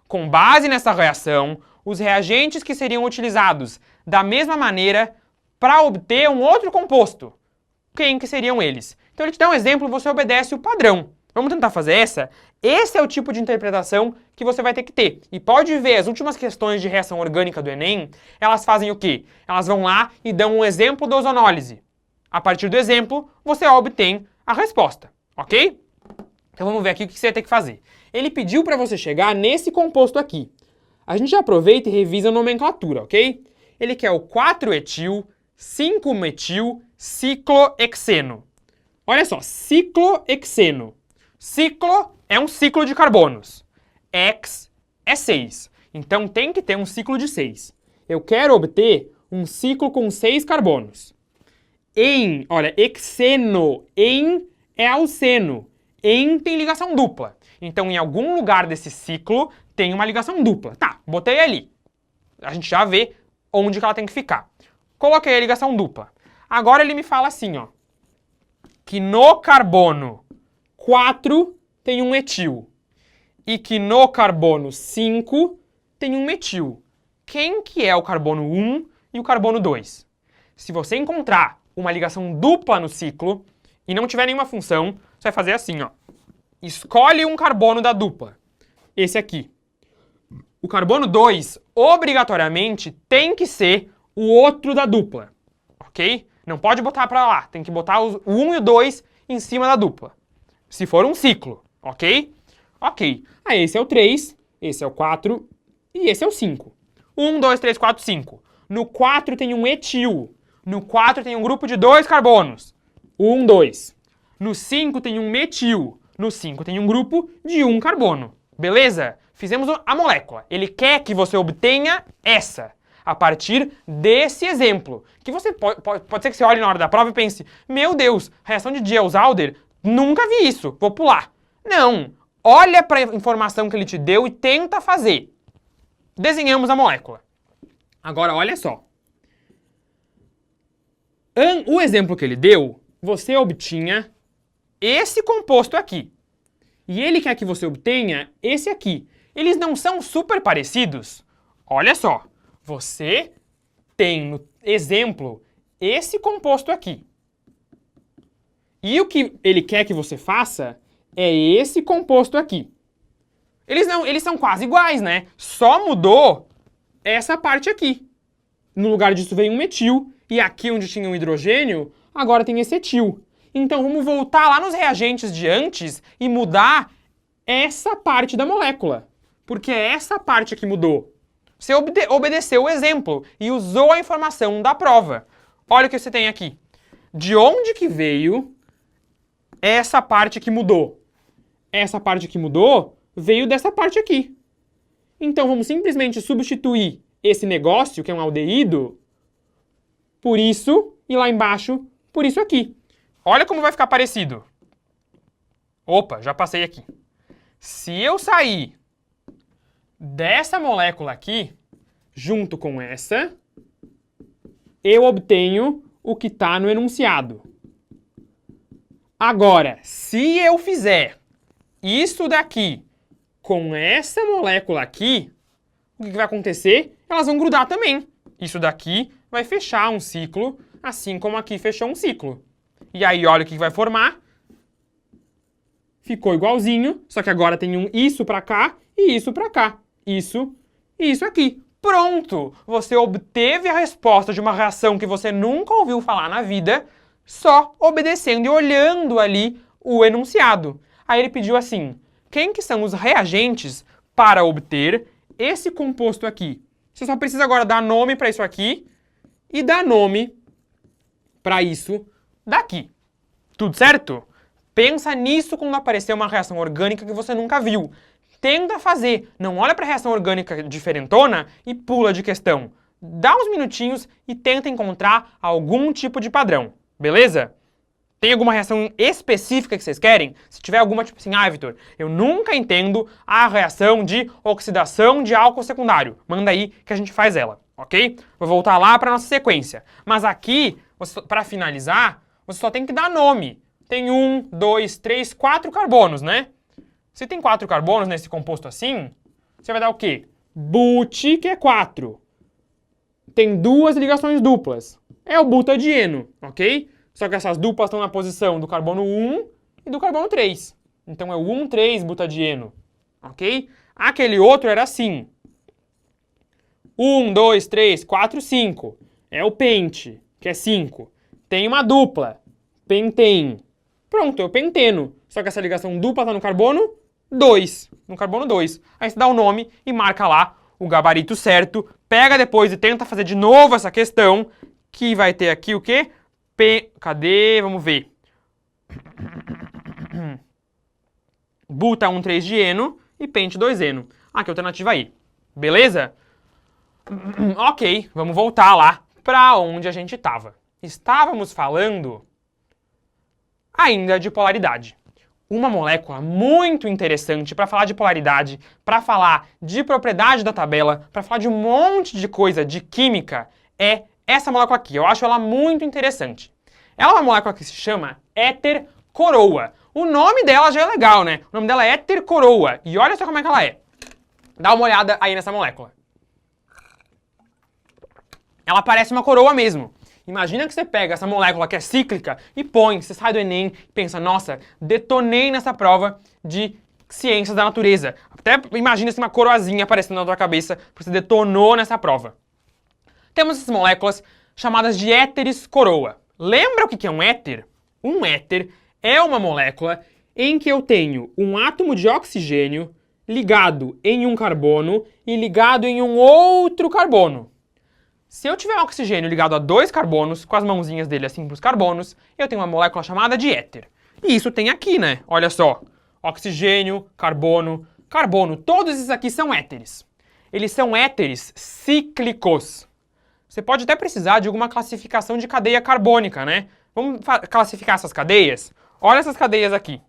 com base nessa reação, os reagentes que seriam utilizados da mesma maneira para obter um outro composto. Quem que seriam eles? Então ele te dá um exemplo, você obedece o padrão. Vamos tentar fazer essa? Esse é o tipo de interpretação que você vai ter que ter. E pode ver, as últimas questões de reação orgânica do Enem, elas fazem o quê? Elas vão lá e dão um exemplo da ozonólise. A partir do exemplo, você obtém a resposta, ok? Então vamos ver aqui o que você vai ter que fazer. Ele pediu para você chegar nesse composto aqui. A gente já aproveita e revisa a nomenclatura, ok? Ele quer o 4-etil, 5-metil, ciclohexeno. Olha só, ciclohexeno. Ciclo é um ciclo de carbonos. Hex é 6. Então tem que ter um ciclo de 6. Eu quero obter um ciclo com 6 carbonos. Olha, hexeno. En é alceno. En tem ligação dupla. Então em algum lugar desse ciclo tem uma ligação dupla. Tá, botei ali. A gente já vê onde que ela tem que ficar. Coloquei a ligação dupla. Agora ele me fala assim, ó, que no carbono 4 tem um etil e que no carbono 5 tem um metil. Quem que é o carbono 1 e o carbono 2? Se você encontrar uma ligação dupla no ciclo e não tiver nenhuma função, você vai fazer assim, ó. Escolhe um carbono da dupla. Esse aqui. O carbono 2, obrigatoriamente, tem que ser o outro da dupla. Ok? Não pode botar para lá. Tem que botar o 1 e o 2 em cima da dupla. Se for um ciclo. Ok? Ok. Aí esse é o 3, esse é o 4 e esse é o 5. 1, 2, 3, 4, 5. No 4 tem um etil. No 4 tem um grupo de 2 carbonos. 1, 2. No 5 tem um metil. No 5 tem um grupo de 1 carbono. Beleza? Fizemos a molécula. Ele quer que você obtenha essa, a partir desse exemplo. Que você pode ser que você olhe na hora da prova e pense, meu Deus, reação de Diels-Alder, nunca vi isso, vou pular. Não, olha para a informação que ele te deu e tenta fazer. Desenhamos a molécula. Agora, olha só. O exemplo que ele deu, você obtinha esse composto aqui. E ele quer que você obtenha esse aqui. Eles não são super parecidos? Olha só. Você tem no exemplo esse composto aqui. E o que ele quer que você faça é esse composto aqui. Eles são quase iguais, né? Só mudou essa parte aqui. No lugar disso veio um metil, e aqui onde tinha um hidrogênio, agora tem esse etil. Então vamos voltar lá nos reagentes de antes e mudar essa parte da molécula. Porque é essa parte que mudou. Você obedeceu o exemplo e usou a informação da prova. Olha o que você tem aqui. De onde que veio essa parte que mudou? Essa parte que mudou veio dessa parte aqui. Então vamos simplesmente substituir esse negócio, que é um aldeído, por isso, e lá embaixo, por isso aqui. Olha como vai ficar parecido. Opa, já passei aqui. Se eu sair dessa molécula aqui, junto com essa, eu obtenho o que está no enunciado. Agora, se eu fizer isso daqui com essa molécula aqui, o que vai acontecer? Elas vão grudar também. Isso daqui vai fechar um ciclo, assim como aqui fechou um ciclo. E aí, olha o que vai formar. Ficou igualzinho, só que agora tem um isso pra cá e isso pra cá. Isso e isso aqui. Pronto! Você obteve a resposta de uma reação que você nunca ouviu falar na vida, só obedecendo e olhando ali o enunciado. Aí ele pediu assim, quem que são os reagentes para obter esse composto aqui? Você só precisa agora dar nome para isso aqui e dar nome para isso daqui. Tudo certo? Pensa nisso quando aparecer uma reação orgânica que você nunca viu. Tenta fazer. Não olha para a reação orgânica diferentona e pula de questão. Dá uns minutinhos e tenta encontrar algum tipo de padrão. Beleza? Tem alguma reação específica que vocês querem? Se tiver alguma, tipo assim, Vitor, eu nunca entendo a reação de oxidação de álcool secundário. Manda aí que a gente faz ela, ok? Vou voltar lá para nossa sequência. Mas aqui, para finalizar, você só tem que dar nome. Tem 1, 2, 3, 4 carbonos, né? Se tem 4 carbonos nesse composto assim, você vai dar o quê? But, que é 4. Tem 2 ligações duplas. É o butadieno, ok? Só que essas duplas estão na posição do carbono 1 e do carbono 3. Então é o 1,3-butadieno, ok? Aquele outro era assim. 1, 2, 3, 4, 5. É o pente, que é 5. Tem uma dupla, pentene. Pronto, é o penteno. Só que essa ligação dupla está no carbono 2. No carbono 2. Aí você dá o nome e marca lá o gabarito certo. Pega depois e tenta fazer de novo essa questão, que vai ter aqui o quê? Cadê? Vamos ver. Buta 1,3-dieno e pente 2-eno. Aqui a alternativa aí. Beleza? Ok, vamos voltar lá para onde a gente estava. Estávamos falando ainda de polaridade. Uma molécula muito interessante para falar de polaridade, para falar de propriedade da tabela, para falar de um monte de coisa de química, é essa molécula aqui. Eu acho ela muito interessante. Ela é uma molécula que se chama éter coroa. O nome dela já é legal, né? O nome dela é éter coroa. E olha só como é que ela é. Dá uma olhada aí nessa molécula. Ela parece uma coroa mesmo. Imagina que você pega essa molécula que é cíclica e põe, você sai do Enem e pensa, nossa, detonei nessa prova de ciências da natureza. Até imagina assim, uma coroazinha aparecendo na tua cabeça, porque você detonou nessa prova. Temos essas moléculas chamadas de éteres coroa. Lembra o que é um éter? Um éter é uma molécula em que eu tenho um átomo de oxigênio ligado em um carbono e ligado em um outro carbono. Se eu tiver um oxigênio ligado a 2 carbonos, com as mãozinhas dele assim para os carbonos, eu tenho uma molécula chamada de éter. E isso tem aqui, né? Olha só. Oxigênio, carbono, carbono. Todos esses aqui são éteres. Eles são éteres cíclicos. Você pode até precisar de alguma classificação de cadeia carbônica, né? Vamos classificar essas cadeias? Olha essas cadeias aqui.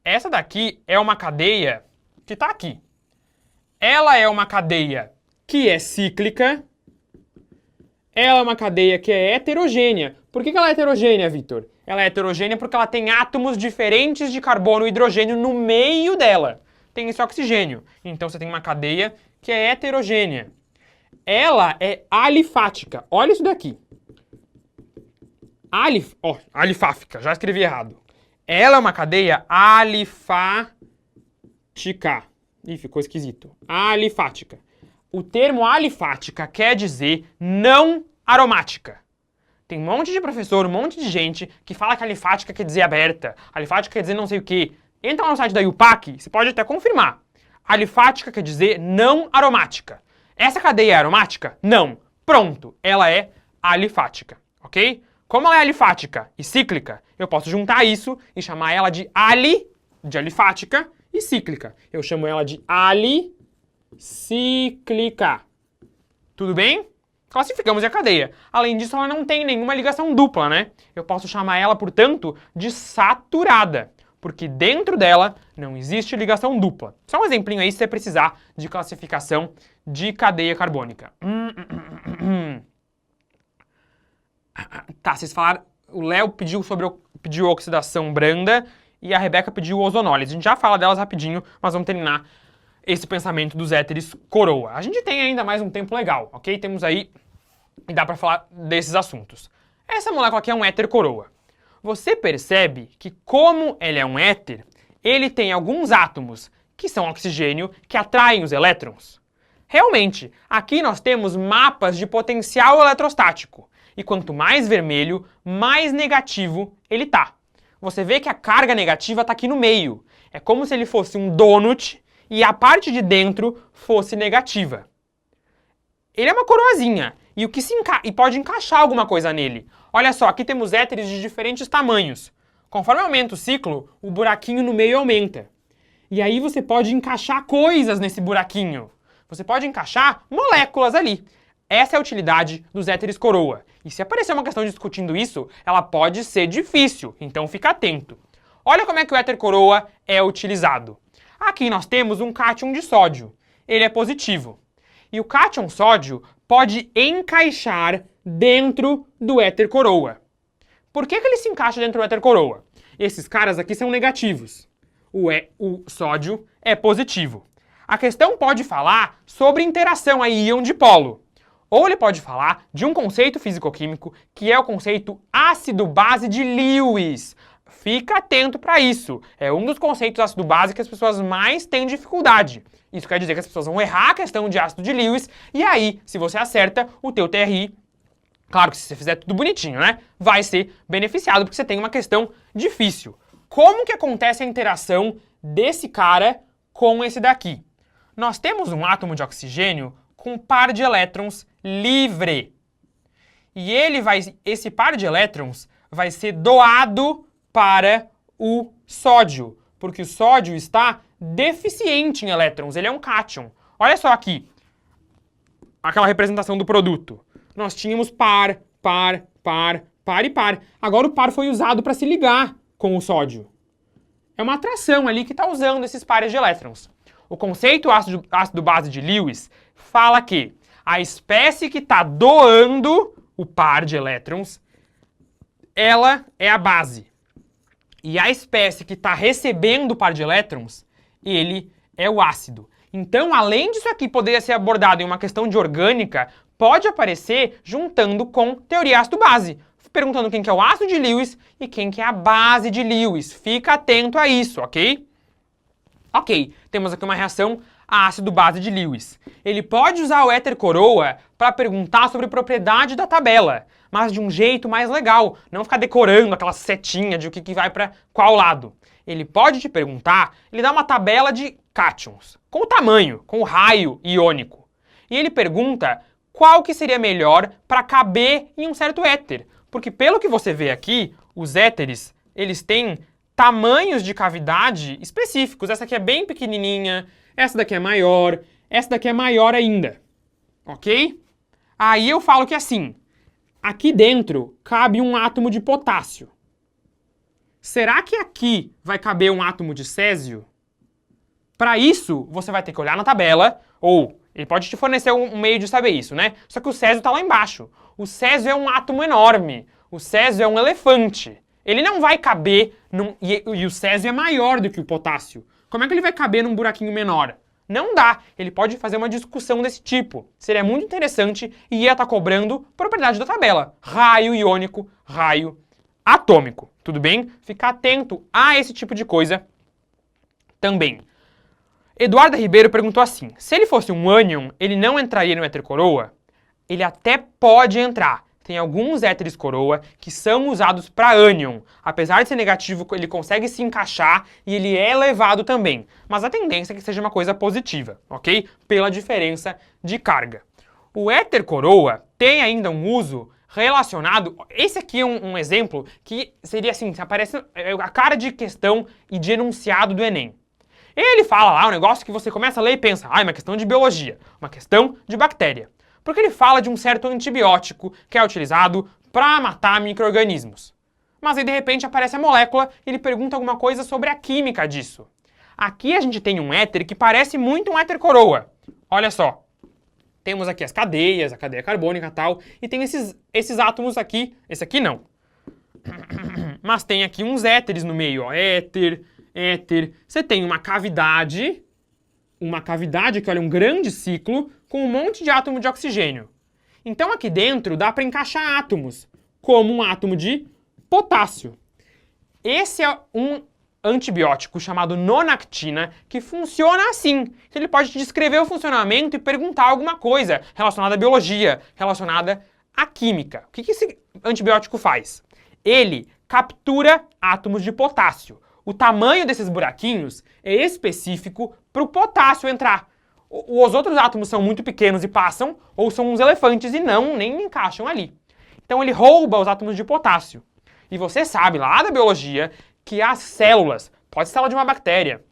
Essa daqui é uma cadeia que está aqui. Ela é uma cadeia que é cíclica. Ela é uma cadeia que é heterogênea. Por que ela é heterogênea, Vitor? Ela é heterogênea porque ela tem átomos diferentes de carbono e hidrogênio no meio dela. Tem esse oxigênio. Então você tem uma cadeia que é heterogênea. Ela é alifática. Olha isso daqui. Alifática. Já escrevi errado. Ela é uma cadeia alifática. Ih, ficou esquisito. Alifática. O termo alifática quer dizer não aromática. Tem um monte de professor, um monte de gente que fala que alifática quer dizer aberta, alifática quer dizer não sei o quê. Entra lá no site da IUPAC, você pode até confirmar. Alifática quer dizer não aromática. Essa cadeia é aromática? Não. Pronto, ela é alifática, ok? Como ela é alifática e cíclica, eu posso juntar isso e chamar ela de alifática e cíclica. Eu chamo ela de alicíclica. Tudo bem? Classificamos a cadeia. Além disso, ela não tem nenhuma ligação dupla, né? Eu posso chamar ela, portanto, de saturada, porque dentro dela não existe ligação dupla. Só um exemplinho aí se você precisar de classificação de cadeia carbônica. Tá, vocês falaram... O Léo pediu oxidação branda e a Rebeca pediu ozonólise. A gente já fala delas rapidinho, mas vamos terminar esse pensamento dos éteres coroa. A gente tem ainda mais um tempo legal, ok? Temos aí... E dá pra falar desses assuntos. Essa molécula aqui é um éter coroa. Você percebe que, como ele é um éter, ele tem alguns átomos, que são oxigênio, que atraem os elétrons. Realmente, aqui nós temos mapas de potencial eletrostático. E quanto mais vermelho, mais negativo ele tá. Você vê que a carga negativa está aqui no meio. É como se ele fosse um donut e a parte de dentro fosse negativa. Ele é uma coroazinha e, e pode encaixar alguma coisa nele. Olha só, aqui temos éteres de diferentes tamanhos. Conforme aumenta o ciclo, o buraquinho no meio aumenta. E aí você pode encaixar coisas nesse buraquinho. Você pode encaixar moléculas ali. Essa é a utilidade dos éteres coroa. E se aparecer uma questão discutindo isso, ela pode ser difícil, então fica atento. Olha como é que o éter coroa é utilizado. Aqui nós temos um cátion de sódio. Ele é positivo. E o cátion sódio pode encaixar dentro do éter coroa. Por que ele se encaixa dentro do éter coroa? Esses caras aqui são negativos. O sódio é positivo. A questão pode falar sobre interação aí, íon-dipolo. Ou ele pode falar de um conceito físico-químico que é o conceito ácido-base de Lewis. Fica atento para isso. É um dos conceitos ácido-base que as pessoas mais têm dificuldade. Isso quer dizer que as pessoas vão errar a questão de ácido de Lewis e aí, se você acerta, o teu TRI, claro que se você fizer tudo bonitinho, né, vai ser beneficiado porque você tem uma questão difícil. Como que acontece a interação desse cara com esse daqui? Nós temos um átomo de oxigênio com par de elétrons livre. E esse par de elétrons vai ser doado para o sódio, porque o sódio está deficiente em elétrons, ele é um cátion. Olha só aqui, aquela representação do produto. Nós tínhamos par, par, par, par e par. Agora o par foi usado para se ligar com o sódio. É uma atração ali que está usando esses pares de elétrons. O conceito ácido-base de Lewis fala que a espécie que está doando o par de elétrons, ela é a base. E a espécie que está recebendo o par de elétrons, ele é o ácido. Então, além disso aqui poder ser abordado em uma questão de orgânica, pode aparecer juntando com teoria ácido-base, perguntando quem que é o ácido de Lewis e quem que é a base de Lewis. Fica atento a isso, ok? Ok, temos aqui uma reação ácido-base de Lewis. Ele pode usar o éter coroa para perguntar sobre propriedade da tabela, mas de um jeito mais legal, não ficar decorando aquela setinha de o que vai para qual lado. Ele pode te perguntar, ele dá uma tabela de cátions, com o tamanho, com o raio iônico. E ele pergunta qual que seria melhor para caber em um certo éter. Porque pelo que você vê aqui, os éteres, eles têm tamanhos de cavidade específicos. Essa aqui é bem pequenininha, essa daqui é maior, essa daqui é maior ainda. Ok? Aí eu falo que assim, aqui dentro cabe um átomo de potássio. Será que aqui vai caber um átomo de césio? Para isso, você vai ter que olhar na tabela, ou ele pode te fornecer um meio de saber isso, né? Só que o césio está lá embaixo. O césio é um átomo enorme. O césio é um elefante. Ele não vai caber e o césio é maior do que o potássio. Como é que ele vai caber num buraquinho menor? Não dá. Ele pode fazer uma discussão desse tipo. Seria muito interessante e ia estar cobrando propriedade da tabela. Raio iônico, raio atômico. Tudo bem? Fica atento a esse tipo de coisa também. Eduardo Ribeiro perguntou assim, se ele fosse um ânion, ele não entraria no éter coroa? Ele até pode entrar, tem alguns éteres coroa que são usados para ânion. Apesar de ser negativo, ele consegue se encaixar e ele é elevado também. Mas a tendência é que seja uma coisa positiva, ok? Pela diferença de carga. O éter coroa tem ainda um uso relacionado... Esse aqui é um exemplo que seria assim, aparece a cara de questão e de enunciado do Enem. Ele fala lá um negócio que você começa a ler e pensa, é uma questão de biologia, uma questão de bactéria. Porque ele fala de um certo antibiótico que é utilizado para matar micro-organismos. Mas aí de repente aparece a molécula e ele pergunta alguma coisa sobre a química disso. Aqui a gente tem um éter que parece muito um éter coroa. Olha só. Temos aqui as cadeias, a cadeia carbônica e tal, e tem esses átomos aqui, esse aqui não. Mas tem aqui uns éteres no meio, ó, éter. Você tem uma cavidade que olha um grande ciclo com um monte de átomo de oxigênio. Então aqui dentro dá para encaixar átomos, como um átomo de potássio. Esse é um antibiótico chamado nonactina que funciona assim. Então ele pode te descrever o funcionamento e perguntar alguma coisa relacionada à biologia, relacionada à química. O que esse antibiótico faz? Ele captura átomos de potássio. O tamanho desses buraquinhos é específico para o potássio entrar. Os outros átomos são muito pequenos e passam, ou são uns elefantes e nem encaixam ali. Então ele rouba os átomos de potássio. E você sabe lá da biologia que as células, pode ser célula de uma bactéria,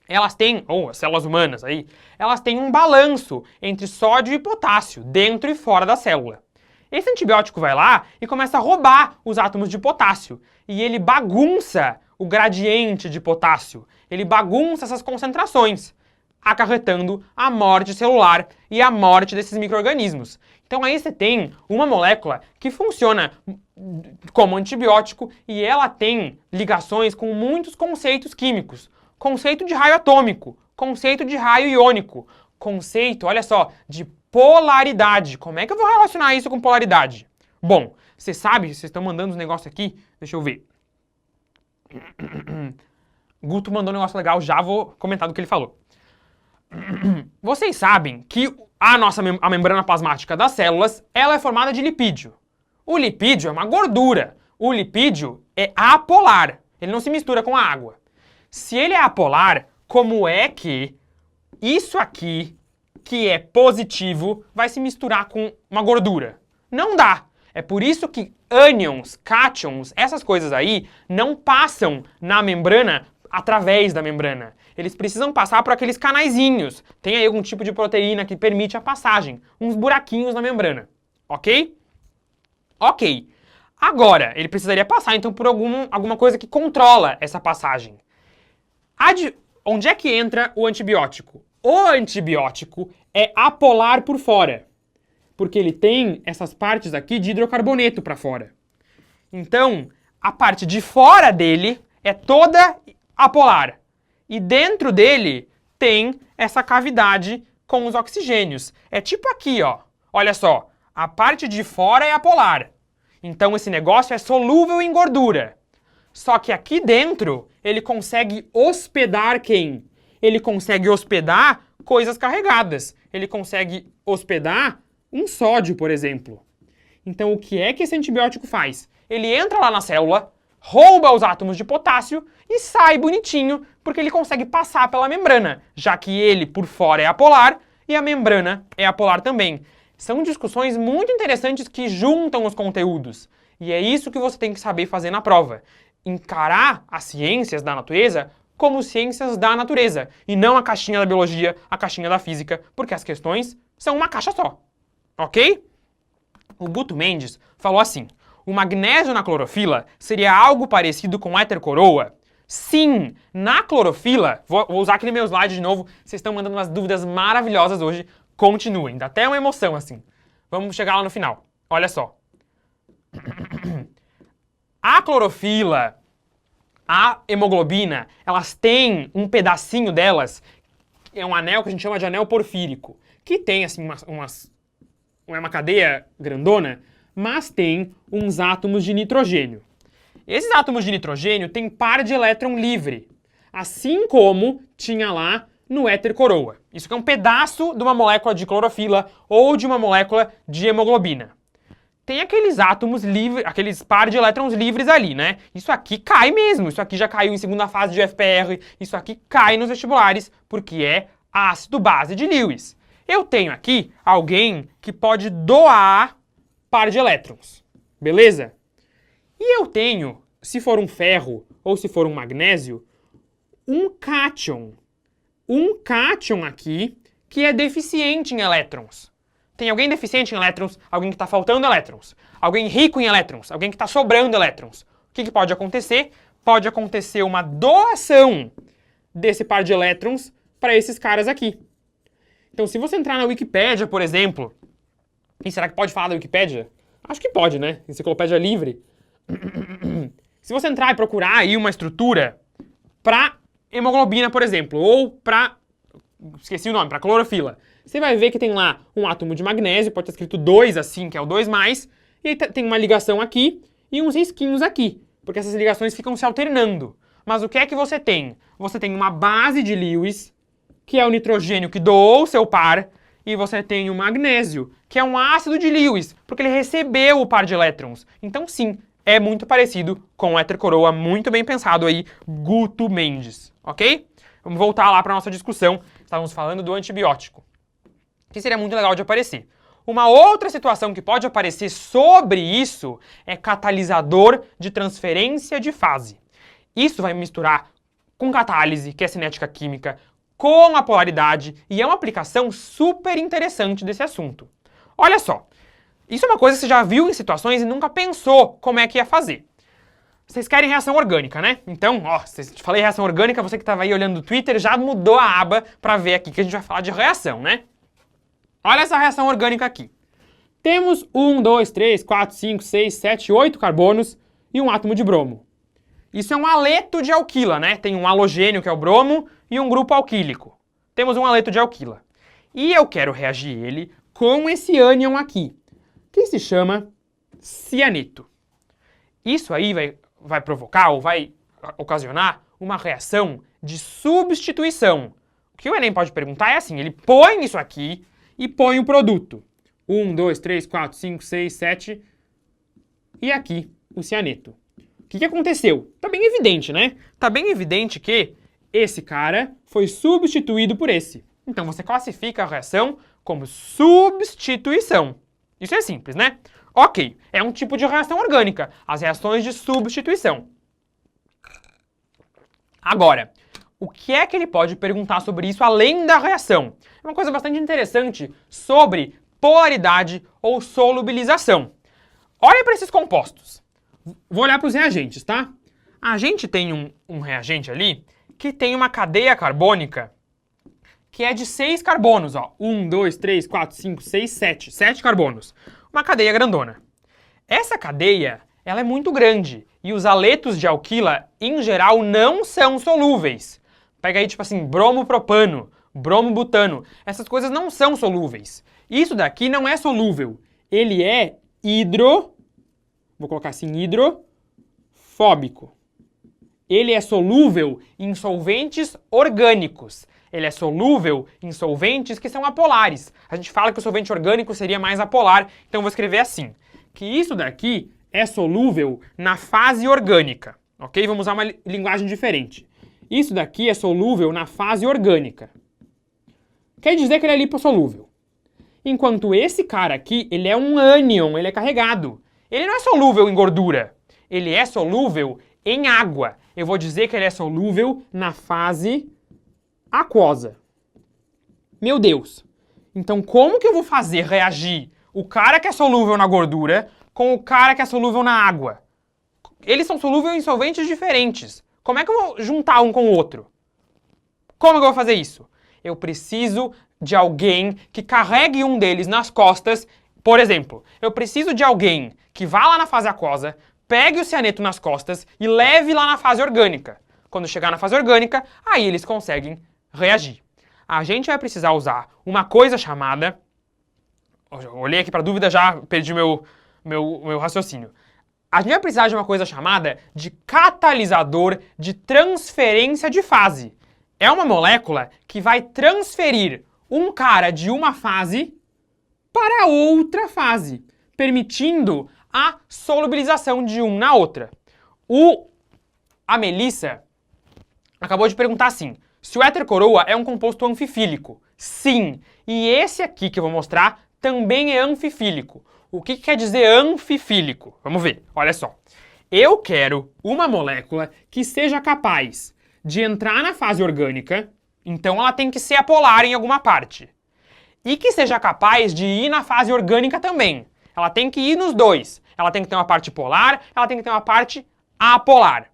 elas têm, ou as células humanas aí, elas têm um balanço entre sódio e potássio, dentro e fora da célula. Esse antibiótico vai lá e começa a roubar os átomos de potássio. E ele bagunça o gradiente de potássio. Ele bagunça essas concentrações, acarretando a morte celular e a morte desses micro-organismos. Então aí você tem uma molécula que funciona como antibiótico e ela tem ligações com muitos conceitos químicos. Conceito de raio atômico, conceito de raio iônico, conceito, olha só, de polaridade. Como é que eu vou relacionar isso com polaridade? Bom, você sabe, vocês estão mandando uns negócios aqui, deixa eu ver. Guto mandou um negócio legal, já vou comentar do que ele falou. Vocês sabem que a membrana plasmática das células, ela é formada de lipídio. O lipídio é uma gordura. O lipídio é apolar. Ele não se mistura com a água. Se ele é apolar, como é que isso aqui, que é positivo, vai se misturar com uma gordura? Não dá. É por isso que ânions, cátions, essas coisas aí, não passam na membrana através da membrana. Eles precisam passar por aqueles canaizinhos. Tem aí algum tipo de proteína que permite a passagem. Uns buraquinhos na membrana. Ok? Ok. Agora, ele precisaria passar, então, por alguma coisa que controla essa passagem. Onde é que entra o antibiótico? O antibiótico é apolar por fora. Porque ele tem essas partes aqui de hidrocarboneto para fora. Então, a parte de fora dele é toda apolar. E dentro dele tem essa cavidade com os oxigênios. É tipo aqui, ó. Olha só, a parte de fora é apolar. Então esse negócio é solúvel em gordura. Só que aqui dentro ele consegue hospedar quem? Ele consegue hospedar coisas carregadas. Ele consegue hospedar um sódio, por exemplo. Então o que é que esse antibiótico faz? Ele entra lá na célula, rouba os átomos de potássio e sai bonitinho, porque ele consegue passar pela membrana, já que ele por fora é apolar e a membrana é apolar também. São discussões muito interessantes que juntam os conteúdos. E é isso que você tem que saber fazer na prova. Encarar as ciências da natureza como ciências da natureza, e não a caixinha da biologia, a caixinha da física, porque as questões são uma caixa só. Ok? O Guto Mendes falou assim: o magnésio na clorofila seria algo parecido com o éter coroa? Sim, na clorofila, vou usar aqui no meu slide de novo, vocês estão mandando umas dúvidas maravilhosas hoje, continuem, dá até uma emoção assim. Vamos chegar lá no final, olha só. A clorofila, a hemoglobina, elas têm um pedacinho delas, é um anel que a gente chama de anel porfírico, que tem assim uma cadeia grandona, mas tem uns átomos de nitrogênio. Esses átomos de nitrogênio têm par de elétron livre, assim como tinha lá no éter coroa. Isso aqui é um pedaço de uma molécula de clorofila ou de uma molécula de hemoglobina. tem aqueles átomos livres, aqueles par de elétrons livres ali, né? Isso aqui cai mesmo, isso aqui já caiu em segunda fase de FPR, isso aqui cai nos vestibulares, porque é ácido-base de Lewis. Eu tenho aqui alguém que pode doar par de elétrons, beleza? E eu tenho, se for um ferro ou se for um magnésio, um cátion. Um cátion aqui que é deficiente em elétrons. Tem alguém deficiente em elétrons, alguém que está faltando elétrons, alguém rico em elétrons, alguém que está sobrando elétrons. O que pode acontecer? Pode acontecer uma doação desse par de elétrons para esses caras aqui. Então, se você entrar na Wikipédia, por exemplo, e será que pode falar da Wikipédia? Acho que pode, né? Enciclopédia livre. Se você entrar e procurar aí uma estrutura para hemoglobina, por exemplo, ou para, esqueci o nome, para clorofila, você vai ver que tem lá um átomo de magnésio, pode estar escrito 2 assim, que é o 2+, e tem uma ligação aqui e uns risquinhos aqui, porque essas ligações ficam se alternando. Mas o que é que você tem? Você tem uma base de Lewis, que é o nitrogênio que doou o seu par, e você tem o magnésio, que é um ácido de Lewis, porque ele recebeu o par de elétrons. Então sim, é muito parecido com o éter coroa, muito bem pensado aí, Guto Mendes, ok? Vamos voltar lá para a nossa discussão, estávamos falando do antibiótico, que seria muito legal de aparecer. Uma outra situação que pode aparecer sobre isso é catalisador de transferência de fase. Isso vai misturar com catálise, que é cinética química, com a polaridade, e é uma aplicação super interessante desse assunto. Olha só, isso é uma coisa que você já viu em situações e nunca pensou como é que ia fazer. Vocês querem reação orgânica, né? Então, ó, se eu te falei reação orgânica, você que estava aí olhando no Twitter já mudou a aba para ver aqui que a gente vai falar de reação, né? Olha essa reação orgânica aqui. Temos 1, 2, 3, 4, 5, 6, 7, 8 carbonos e um átomo de bromo. Isso é um aleto de alquila, né? Tem um halogênio, que é o bromo, e um grupo alquílico. Temos um aleto de alquila. E eu quero reagir ele com esse ânion aqui, que se chama cianeto. Isso aí vai provocar ou vai ocasionar uma reação de substituição. O que o Enem pode perguntar é assim, ele põe isso aqui e põe o produto. 1, 2, 3, 4, 5, 6, 7 e aqui o cianeto. O que aconteceu? Tá bem evidente, né? Tá bem evidente que esse cara foi substituído por esse. Então você classifica a reação como substituição. Isso é simples, né? Ok, é um tipo de reação orgânica, as reações de substituição. Agora, o que é que ele pode perguntar sobre isso além da reação? É uma coisa bastante interessante sobre polaridade ou solubilização. Olha para esses compostos. Vou olhar para os reagentes, tá? A gente tem um reagente ali que tem uma cadeia carbônica que é de 6 carbonos, ó. 1, 2, 3, 4, 5, 6, 7. 7 carbonos. Uma cadeia grandona. Essa cadeia, ela é muito grande e os aletos de alquila, em geral, não são solúveis. Pega aí, tipo assim, bromo-propano, bromo-butano. Essas coisas não são solúveis. Isso daqui não é solúvel. Ele é vou colocar assim, hidrofóbico. Ele é solúvel em solventes orgânicos. Ele é solúvel em solventes que são apolares. A gente fala que o solvente orgânico seria mais apolar, então eu vou escrever assim, que isso daqui é solúvel na fase orgânica, ok? Vamos usar uma linguagem diferente. Isso daqui é solúvel na fase orgânica. Quer dizer que ele é lipossolúvel. Enquanto esse cara aqui, ele é um ânion, ele é carregado. Ele não é solúvel em gordura, ele é solúvel em água. Eu vou dizer que ele é solúvel na fase aquosa. Meu Deus! Então como que eu vou fazer reagir o cara que é solúvel na gordura com o cara que é solúvel na água? Eles são solúveis em solventes diferentes. Como é que eu vou juntar um com o outro? Como que eu vou fazer isso? Eu preciso de alguém que carregue um deles nas costas. Por exemplo, eu preciso de alguém que vá lá na fase aquosa, pegue o cianeto nas costas e leve lá na fase orgânica. Quando chegar na fase orgânica, aí eles conseguem reagir. A gente vai precisar usar uma coisa chamada... Eu olhei aqui para dúvida, já perdi meu raciocínio. A gente vai precisar de uma coisa chamada de catalisador de transferência de fase. É uma molécula que vai transferir um cara de uma fase para outra fase. permitindo a solubilização de um na outra. A Melissa acabou de perguntar assim, se o éter coroa é um composto anfifílico. Sim, e esse aqui que eu vou mostrar também é anfifílico. O que quer dizer anfifílico? Vamos ver, olha só. Eu quero uma molécula que seja capaz de entrar na fase orgânica, então ela tem que ser apolar em alguma parte. E que seja capaz de ir na fase orgânica também. Ela tem que ir nos dois. Ela tem que ter uma parte polar, ela tem que ter uma parte apolar.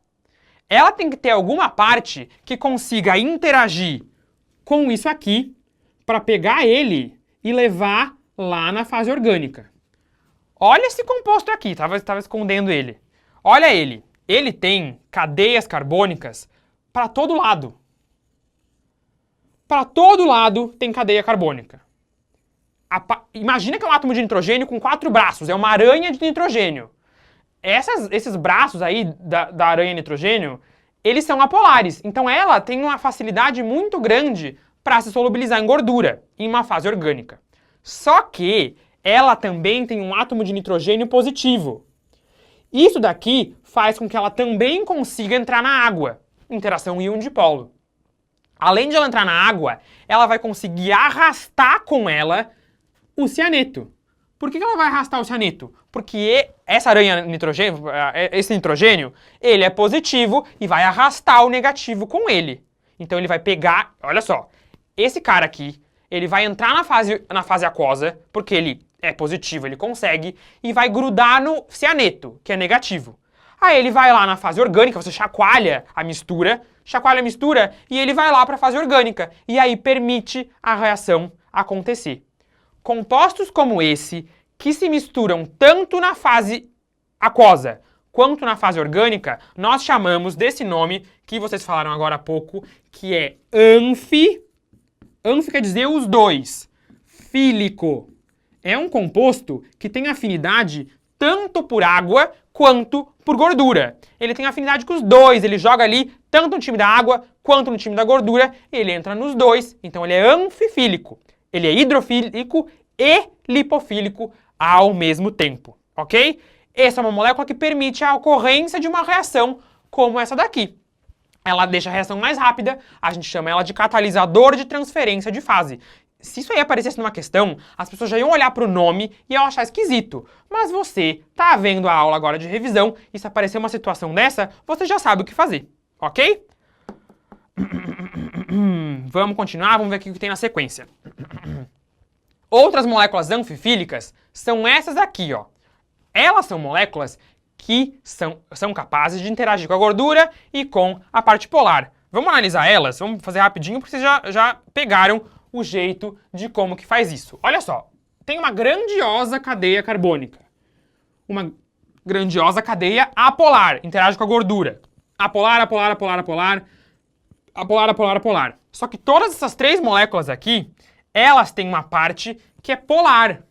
Ela tem que ter alguma parte que consiga interagir com isso aqui para pegar ele e levar lá na fase orgânica. Olha esse composto aqui, estava escondendo ele. Olha ele. Ele tem cadeias carbônicas para todo lado. Para todo lado tem cadeia carbônica. Imagina que é um átomo de nitrogênio com 4 braços, é uma aranha de nitrogênio. Esses braços aí da aranha nitrogênio, eles são apolares. Então ela tem uma facilidade muito grande para se solubilizar em gordura, em uma fase orgânica. Só que ela também tem um átomo de nitrogênio positivo. Isso daqui faz com que ela também consiga entrar na água, interação íon-dipolo. Além de ela entrar na água, ela vai conseguir arrastar com ela o cianeto. Por que ela vai arrastar o cianeto? Porque essa aranha nitrogênio, esse nitrogênio, ele é positivo e vai arrastar o negativo com ele. Então ele vai pegar, olha só, esse cara aqui, ele vai entrar na fase aquosa, porque ele é positivo, ele consegue, e vai grudar no cianeto, que é negativo. Aí ele vai lá na fase orgânica, você chacoalha a mistura e ele vai lá para a fase orgânica. E aí permite a reação acontecer. Compostos como esse, que se misturam tanto na fase aquosa quanto na fase orgânica, nós chamamos desse nome que vocês falaram agora há pouco, que é anfi. Anfi quer dizer os dois. Fílico. É um composto que tem afinidade tanto por água quanto por gordura. Ele tem afinidade com os dois, ele joga ali tanto no time da água quanto no time da gordura, ele entra nos dois, então ele é anfifílico. Ele é hidrofílico e lipofílico ao mesmo tempo, ok? Essa é uma molécula que permite a ocorrência de uma reação como essa daqui. Ela deixa a reação mais rápida, a gente chama ela de catalisador de transferência de fase. Se isso aí aparecesse numa questão, as pessoas já iam olhar para o nome e iam achar esquisito. Mas você tá vendo a aula agora de revisão e se aparecer uma situação dessa, você já sabe o que fazer, ok? Vamos continuar, vamos ver o que tem na sequência. Outras moléculas anfifílicas são essas aqui, ó. Elas são moléculas que são capazes de interagir com a gordura e com a parte polar. Vamos analisar elas? Vamos fazer rapidinho, porque vocês já pegaram o jeito de como que faz isso. Olha só, tem uma grandiosa cadeia carbônica. Uma grandiosa cadeia apolar, interage com a gordura. Apolar, apolar, apolar, apolar, apolar, apolar, apolar. Só que todas essas 3 moléculas aqui, elas têm uma parte que é polar.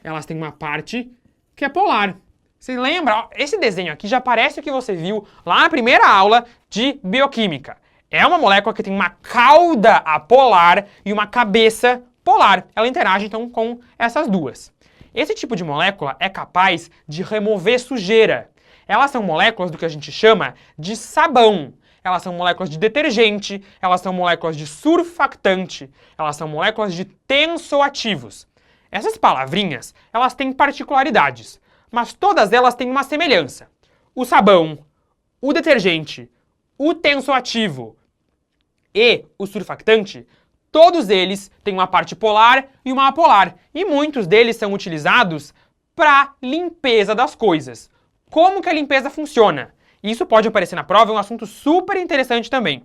Elas têm uma parte que é polar. Você lembra? Esse desenho aqui já parece o que você viu lá na primeira aula de bioquímica. É uma molécula que tem uma cauda apolar e uma cabeça polar. Ela interage, então, com essas duas. Esse tipo de molécula é capaz de remover sujeira. Elas são moléculas do que a gente chama de sabão. Elas são moléculas de detergente, elas são moléculas de surfactante, elas são moléculas de tensoativos. Essas palavrinhas, elas têm particularidades, mas todas elas têm uma semelhança. O sabão, o detergente, o tensoativo e o surfactante, todos eles têm uma parte polar e uma apolar, e muitos deles são utilizados para limpeza das coisas. Como que a limpeza funciona? Isso pode aparecer na prova, é um assunto super interessante também.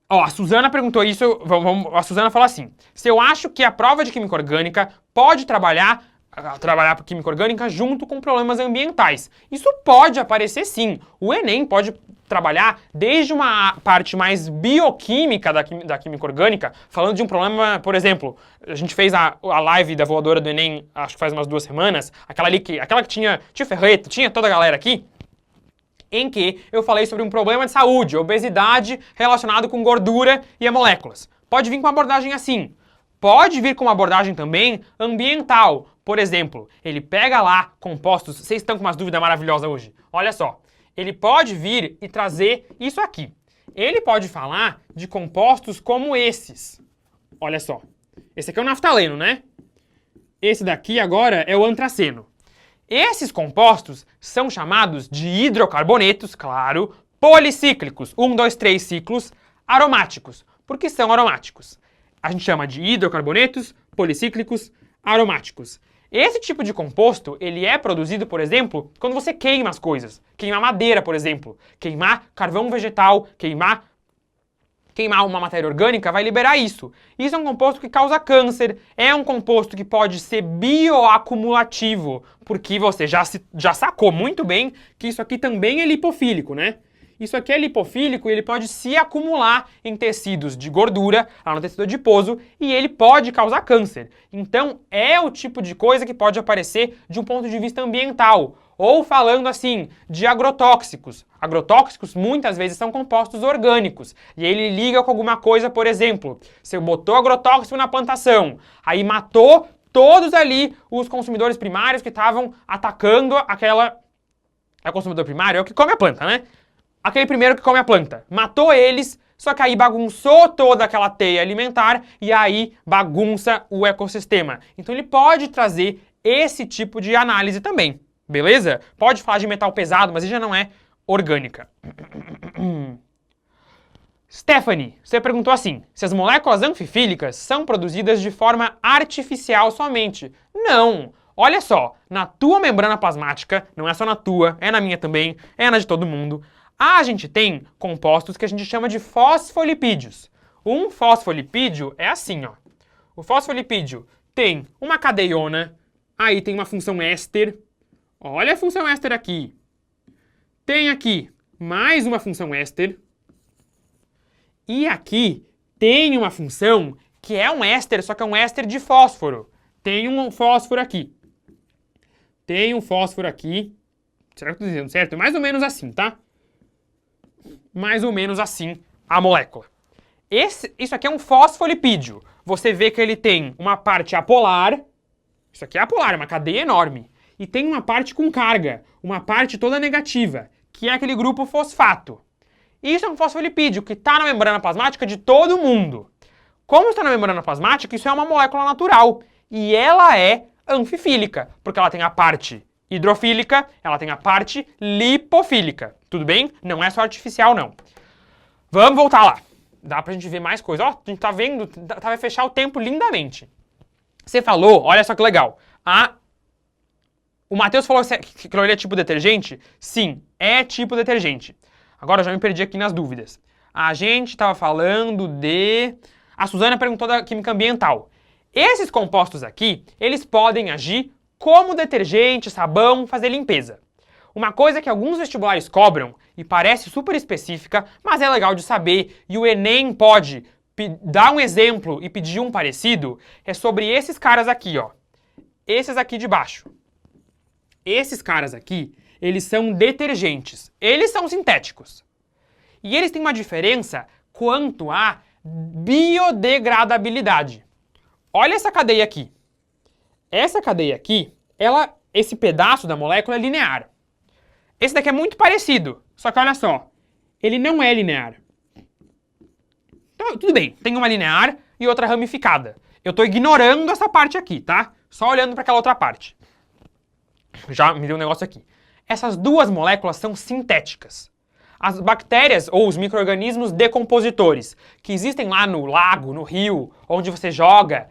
Ó, a Suzana perguntou isso, a Suzana falou assim, se eu acho que a prova de química orgânica pode trabalhar por química orgânica junto com problemas ambientais. Isso pode aparecer sim. O Enem pode trabalhar desde uma parte mais bioquímica da química orgânica, falando de um problema, por exemplo, a gente fez a live da voadora do Enem, acho que faz umas 2 semanas, aquela que tinha Ferreto, tinha toda a galera aqui, em que eu falei sobre um problema de saúde, obesidade relacionado com gordura e moléculas. Pode vir com uma abordagem assim. pode vir com uma abordagem também ambiental. Por exemplo, ele pega lá compostos... Vocês estão com umas dúvidas maravilhosas hoje. Olha só. Ele pode vir e trazer isso aqui. Ele pode falar de compostos como esses. Olha só. Esse aqui é o naftaleno, né? Esse daqui agora é o antraceno. Esses compostos são chamados de hidrocarbonetos, claro, policíclicos, 1, 2, 3 ciclos, aromáticos, porque são aromáticos. A gente chama de hidrocarbonetos policíclicos aromáticos. Esse tipo de composto, ele é produzido, por exemplo, quando você queima as coisas. Queimar madeira, por exemplo. Queimar carvão vegetal, queimar uma matéria orgânica vai liberar isso. Isso é um composto que causa câncer, é um composto que pode ser bioacumulativo, porque você já sacou muito bem que isso aqui também é lipofílico, né? Isso aqui é lipofílico e ele pode se acumular em tecidos de gordura, lá no tecido adiposo, e ele pode causar câncer. Então, é o tipo de coisa que pode aparecer de um ponto de vista ambiental. Ou falando assim, de agrotóxicos. Agrotóxicos muitas vezes são compostos orgânicos. E ele liga com alguma coisa, por exemplo, você botou agrotóxico na plantação, aí matou todos ali os consumidores primários que estavam atacando aquela... O consumidor primário é o que come a planta, né? Aquele primeiro que come a planta. Matou eles, só que aí bagunçou toda aquela teia alimentar e aí bagunça o ecossistema. Então ele pode trazer esse tipo de análise também, beleza? Pode falar de metal pesado, mas ele já não é orgânica. Stephanie, você perguntou assim, se as moléculas anfifílicas são produzidas de forma artificial somente. Não! Olha só, na tua membrana plasmática, não é só na tua, é na minha também, é na de todo mundo, a gente tem compostos que a gente chama de fosfolipídios. Um fosfolipídio é assim, ó. O fosfolipídio tem uma cadeiona, aí tem uma função éster. Olha a função éster aqui. Tem aqui mais uma função éster. E aqui tem uma função que é um éster, só que é um éster de fósforo. Tem um fósforo aqui. Tem um fósforo aqui. Será que eu estou dizendo certo? É mais ou menos assim, tá? Mais ou menos assim a molécula. Isso aqui é um fosfolipídio. Você vê que ele tem uma parte apolar. Isso aqui é apolar, é uma cadeia enorme. E tem uma parte com carga, uma parte toda negativa, que é aquele grupo fosfato. Isso é um fosfolipídio que está na membrana plasmática de todo mundo. Como está na membrana plasmática, isso é uma molécula natural. E ela é anfifílica, porque ela tem a parte hidrofílica, ela tem a parte lipofílica. Tudo bem? Não é só artificial, não. Vamos voltar lá. Dá pra gente ver mais coisa. Ó, a gente tá vendo, vai fechar o tempo lindamente. Você falou, olha só que legal. O Matheus falou que cloreto é tipo detergente? Sim, é tipo detergente. Agora eu já me perdi aqui nas dúvidas. A gente estava falando de... A Suzana perguntou da química ambiental. Esses compostos aqui, eles podem agir como detergente, sabão, fazer limpeza. Uma coisa que alguns vestibulares cobram, e parece super específica, mas é legal de saber, e o Enem pode dar um exemplo e pedir um parecido, é sobre esses caras aqui, ó. Esses aqui de baixo. Esses caras aqui, eles são detergentes. Eles são sintéticos. E eles têm uma diferença quanto à biodegradabilidade. Olha essa cadeia aqui. Essa cadeia aqui, esse pedaço da molécula é linear. Esse daqui é muito parecido, só que olha só, ele não é linear. Então, tudo bem, tem uma linear e outra ramificada. Eu estou ignorando essa parte aqui, tá? Só olhando para aquela outra parte. Já me deu um negócio aqui. Essas duas moléculas são sintéticas. As bactérias ou os micro-organismos decompositores, que existem lá no lago, no rio, onde você joga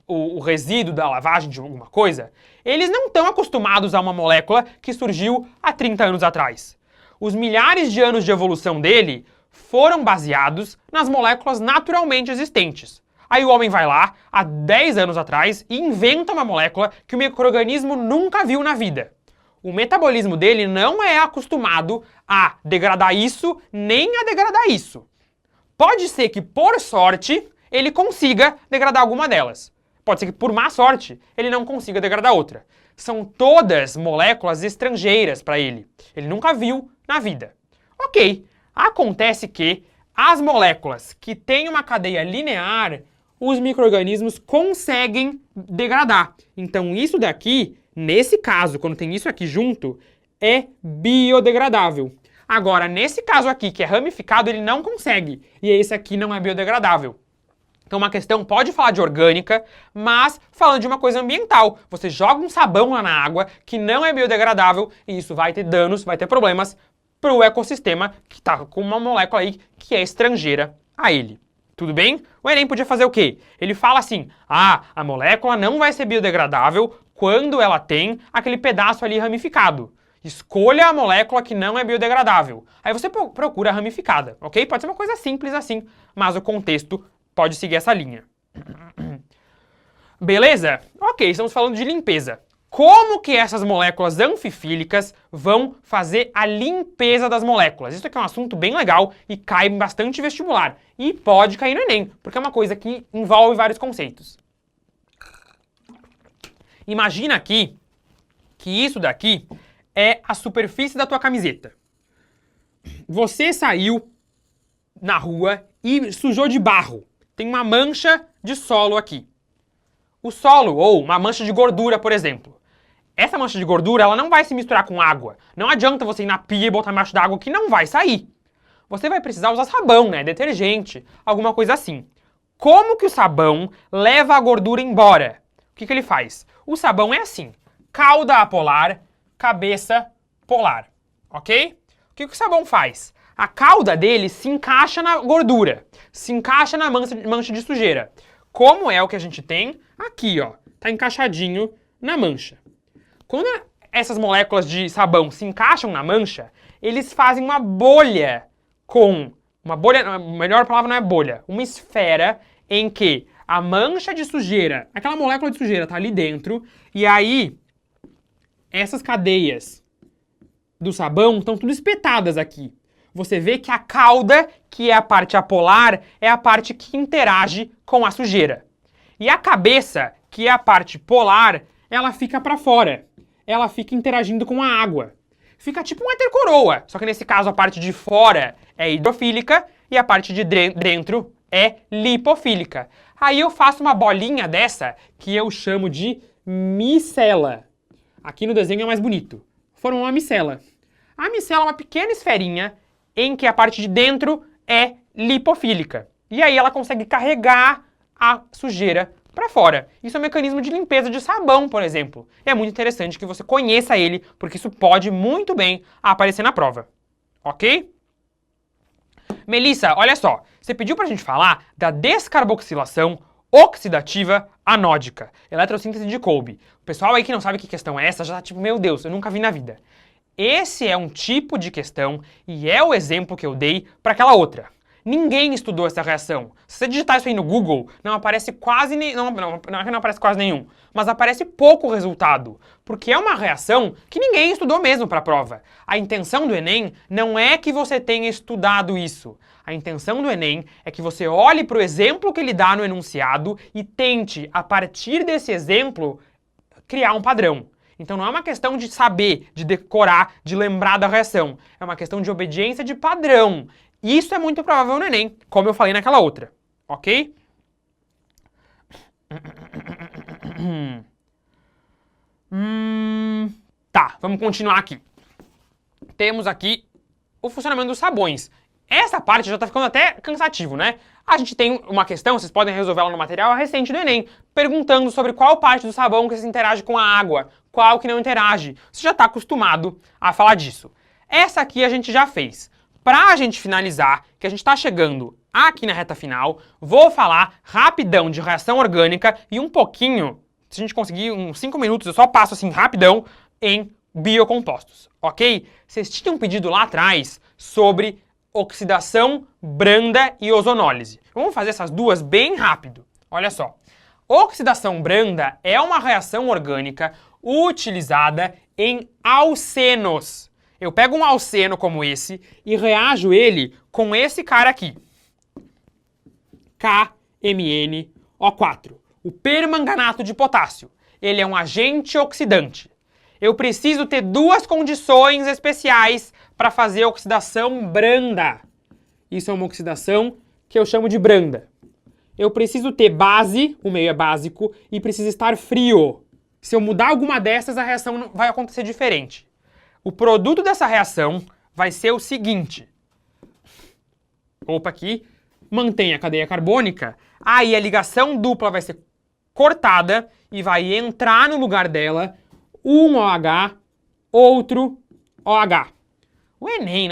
o resíduo da lavagem de alguma coisa, eles não estão acostumados a uma molécula que surgiu há 30 anos atrás. Os milhares de anos de evolução dele foram baseados nas moléculas naturalmente existentes. Aí o homem vai lá, há 10 anos atrás, e inventa uma molécula que o micro-organismo nunca viu na vida. O metabolismo dele não é acostumado a degradar isso, nem a degradar isso. Pode ser que, por sorte, ele consiga degradar alguma delas. Pode ser que, por má sorte, ele não consiga degradar outra. São todas moléculas estrangeiras para ele. Ele nunca viu na vida. Ok, acontece que as moléculas que têm uma cadeia linear os micro-organismos conseguem degradar. Então isso daqui, nesse caso, quando tem isso aqui junto, é biodegradável. Agora, nesse caso aqui, que é ramificado, ele não consegue. E esse aqui não é biodegradável. Então uma questão pode falar de orgânica, mas falando de uma coisa ambiental. Você joga um sabão lá na água que não é biodegradável e isso vai ter danos, vai ter problemas para o ecossistema que está com uma molécula aí que é estrangeira a ele. Tudo bem? O Enem podia fazer o quê? Ele fala assim, a molécula não vai ser biodegradável quando ela tem aquele pedaço ali ramificado. Escolha a molécula que não é biodegradável. Aí você procura a ramificada, ok? Pode ser uma coisa simples assim, mas o contexto pode seguir essa linha. Beleza? Ok, estamos falando de limpeza. Como que essas moléculas anfifílicas vão fazer a limpeza das moléculas? Isso aqui é um assunto bem legal e cai bastante vestibular. E pode cair no Enem, porque é uma coisa que envolve vários conceitos. Imagina aqui que isso daqui é a superfície da tua camiseta. Você saiu na rua e sujou de barro. Tem uma mancha de solo aqui. O solo, ou uma mancha de gordura, por exemplo. Essa mancha de gordura, ela não vai se misturar com água. Não adianta você ir na pia e botar embaixo da água que não vai sair. Você vai precisar usar sabão, né? Detergente, alguma coisa assim. Como que o sabão leva a gordura embora? O que ele faz? O sabão é assim. Cauda apolar, cabeça polar. Ok? O que o sabão faz? A cauda dele se encaixa na gordura, se encaixa na mancha de sujeira. Como é o que a gente tem aqui, ó. Tá encaixadinho na mancha. Quando essas moléculas de sabão se encaixam na mancha, eles fazem uma bolha com... Uma bolha, a melhor palavra não é bolha, uma esfera em que a mancha de sujeira, aquela molécula de sujeira tá ali dentro, e aí essas cadeias do sabão estão tudo espetadas aqui. Você vê que a cauda, que é a parte apolar, é a parte que interage com a sujeira. E a cabeça, que é a parte polar, ela fica para fora. Ela fica interagindo com a água. Fica tipo um éter coroa, só que nesse caso a parte de fora é hidrofílica e a parte de dentro é lipofílica. Aí eu faço uma bolinha dessa que eu chamo de micela. Aqui no desenho é mais bonito. Formou uma micela. A micela é uma pequena esferinha em que a parte de dentro é lipofílica. E aí ela consegue carregar a sujeira para fora. Isso é um mecanismo de limpeza de sabão, por exemplo. E é muito interessante que você conheça ele, porque isso pode muito bem aparecer na prova. Ok? Melissa, olha só. Você pediu pra gente falar da descarboxilação oxidativa anódica, eletrossíntese de Kolbe. O pessoal aí que não sabe que questão é essa já tá tipo, meu Deus, eu nunca vi na vida. Esse é um tipo de questão e é o exemplo que eu dei para aquela outra. Ninguém estudou essa reação. Se você digitar isso aí no Google, não aparece quase nenhum. Não aparece quase nenhum, mas aparece pouco resultado. Porque é uma reação que ninguém estudou mesmo para a prova. A intenção do Enem não é que você tenha estudado isso. A intenção do Enem é que você olhe para o exemplo que ele dá no enunciado e tente, a partir desse exemplo, criar um padrão. Então não é uma questão de saber, de decorar, de lembrar da reação. É uma questão de obediência de padrão. Isso é muito provável no Enem, como eu falei naquela outra. Ok? Tá, vamos continuar aqui. Temos aqui o funcionamento dos sabões. Essa parte já tá ficando até cansativo, né? A gente tem uma questão, vocês podem resolver ela no material recente do Enem, perguntando sobre qual parte do sabão que se interage com a água, qual que não interage. Você já está acostumado a falar disso. Essa aqui a gente já fez. Para a gente finalizar, que a gente está chegando aqui na reta final, vou falar rapidão de reação orgânica e um pouquinho, se a gente conseguir uns 5 minutos, eu só passo assim rapidão em biocompostos, ok? Vocês tinham pedido lá atrás sobre oxidação branda e ozonólise. Vamos fazer essas duas bem rápido. Olha só. Oxidação branda é uma reação orgânica utilizada em alcenos. Eu pego um alceno como esse e reajo ele com esse cara aqui. KMnO4. O permanganato de potássio. Ele é um agente oxidante. Eu preciso ter duas condições especiais para fazer oxidação branda. Isso é uma oxidação que eu chamo de branda. eu preciso ter base, o meio é básico, e precisa estar frio. Se eu mudar alguma dessas, a reação vai acontecer diferente. O produto dessa reação vai ser o seguinte. Opa, aqui. Mantém a cadeia carbônica. Aí a ligação dupla vai ser cortada e vai entrar no lugar dela um OH, outro OH. O Enem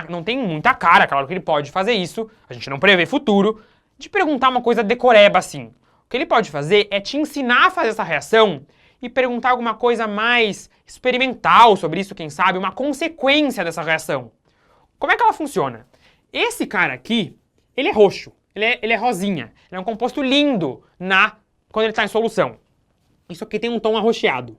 não tem muita cara, claro que ele pode fazer isso, a gente não prevê futuro, de perguntar uma coisa decoreba assim. O que ele pode fazer é te ensinar a fazer essa reação e perguntar alguma coisa mais experimental sobre isso, quem sabe, uma consequência dessa reação. Como é que ela funciona? Esse cara aqui, ele é roxo, ele é rosinha, ele é um composto lindo quando ele está em solução. Isso aqui tem um tom arroxeado.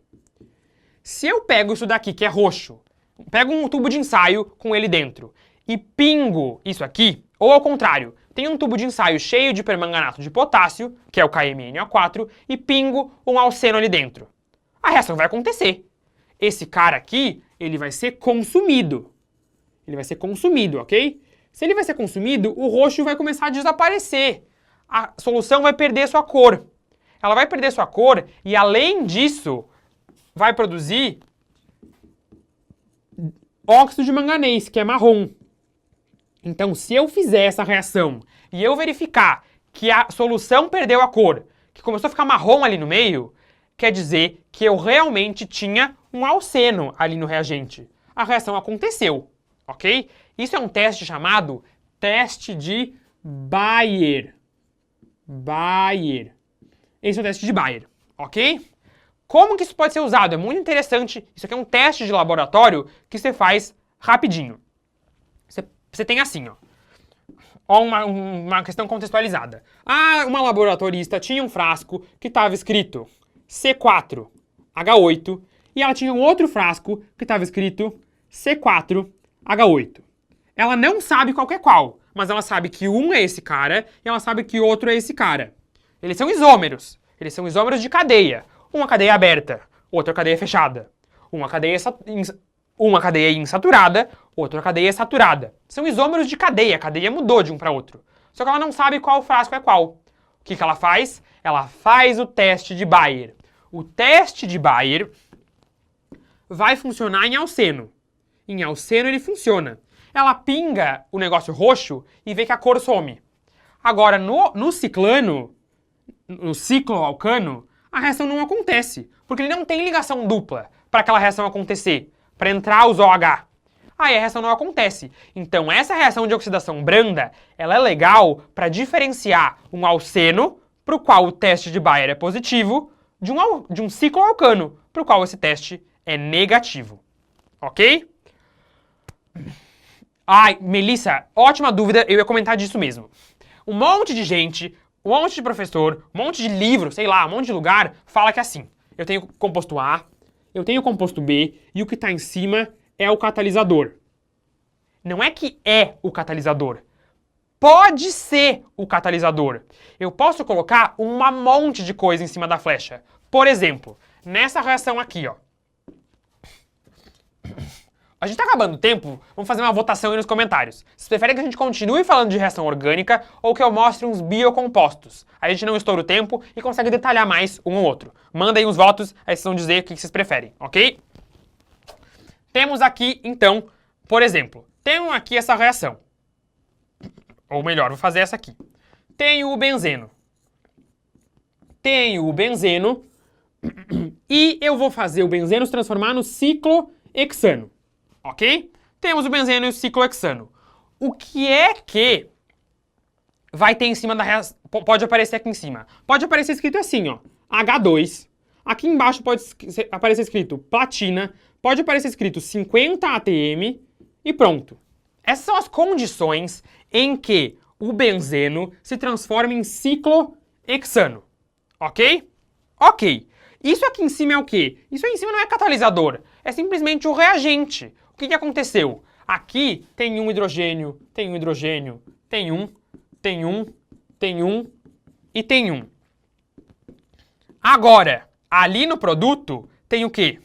Se eu pego isso daqui, que é roxo, pego um tubo de ensaio com ele dentro e pingo isso aqui, ou ao contrário, tem um tubo de ensaio cheio de permanganato de potássio, que é o KMnO4, e pingo um alceno ali dentro. A reação vai acontecer. Esse cara aqui, ele vai ser consumido. Ele vai ser consumido, ok? Se ele vai ser consumido, o roxo vai começar a desaparecer. A solução vai perder sua cor. Ela vai perder sua cor e, além disso, vai produzir óxido de manganês, que é marrom. Então, se eu fizer essa reação e eu verificar que a solução perdeu a cor, que começou a ficar marrom ali no meio, quer dizer que eu realmente tinha um alceno ali no reagente. A reação aconteceu, ok? Isso é um teste chamado teste de Bayer. Esse é o teste de Bayer, ok? Como que isso pode ser usado? É muito interessante. Isso aqui é um teste de laboratório que você faz rapidinho. Você tem assim, ó. Ó uma questão contextualizada. Uma laboratorista tinha um frasco que estava escrito C4H8 e ela tinha um outro frasco que estava escrito C4H8. Ela não sabe qual que é qual, mas ela sabe que um é esse cara e ela sabe que outro é esse cara. Eles são isômeros. Eles são isômeros de cadeia. Uma cadeia aberta, outra cadeia fechada. Uma cadeia insaturada, outra cadeia saturada. São isômeros de cadeia, a cadeia mudou de um para outro. Só que ela não sabe qual frasco é qual. O que ela faz? Ela faz o teste de Bayer. O teste de Bayer vai funcionar em alceno. Em alceno ele funciona. Ela pinga o negócio roxo e vê que a cor some. Agora, no ciclano, no cicloalcano, a reação não acontece, porque ele não tem ligação dupla para aquela reação acontecer, para entrar os OH. Aí a reação não acontece. Então essa reação de oxidação branda, ela é legal para diferenciar um alceno, para o qual o teste de Bayer é positivo, de um cicloalcano, para o qual esse teste é negativo. Ok? Ai, Melissa, ótima dúvida, eu ia comentar disso mesmo. Um monte de gente, um monte de professor, um monte de livro, sei lá, um monte de lugar, fala que é assim. Eu tenho composto A, eu tenho composto B, e o que está em cima é o catalisador. Não é que é o catalisador. Pode ser o catalisador. Eu posso colocar um monte de coisa em cima da flecha. Por exemplo, nessa reação aqui, ó. A gente tá acabando o tempo, vamos fazer uma votação aí nos comentários. Vocês preferem que a gente continue falando de reação orgânica ou que eu mostre uns biocompostos? Aí a gente não estoura o tempo e consegue detalhar mais um ou outro. Manda aí uns votos, aí vocês vão dizer o que vocês preferem, ok? Temos aqui, então, por exemplo, tenho aqui essa reação. Ou melhor, vou fazer essa aqui. Tenho o benzeno. E eu vou fazer o benzeno se transformar no ciclohexano. Ok? Temos o benzeno e o ciclohexano. O que é que vai ter em cima da reação? Pode aparecer aqui em cima. Pode aparecer escrito assim, ó. H2. Aqui embaixo pode aparecer escrito platina. Pode aparecer escrito 50 ATM. E pronto. Essas são as condições em que o benzeno se transforma em ciclohexano. Ok? Ok. Isso aqui em cima é o quê? Isso aí em cima não é catalisador. É simplesmente o reagente. O que aconteceu? Aqui tem um hidrogênio, tem um hidrogênio, tem um e tem um. Agora, ali no produto, tem o quê?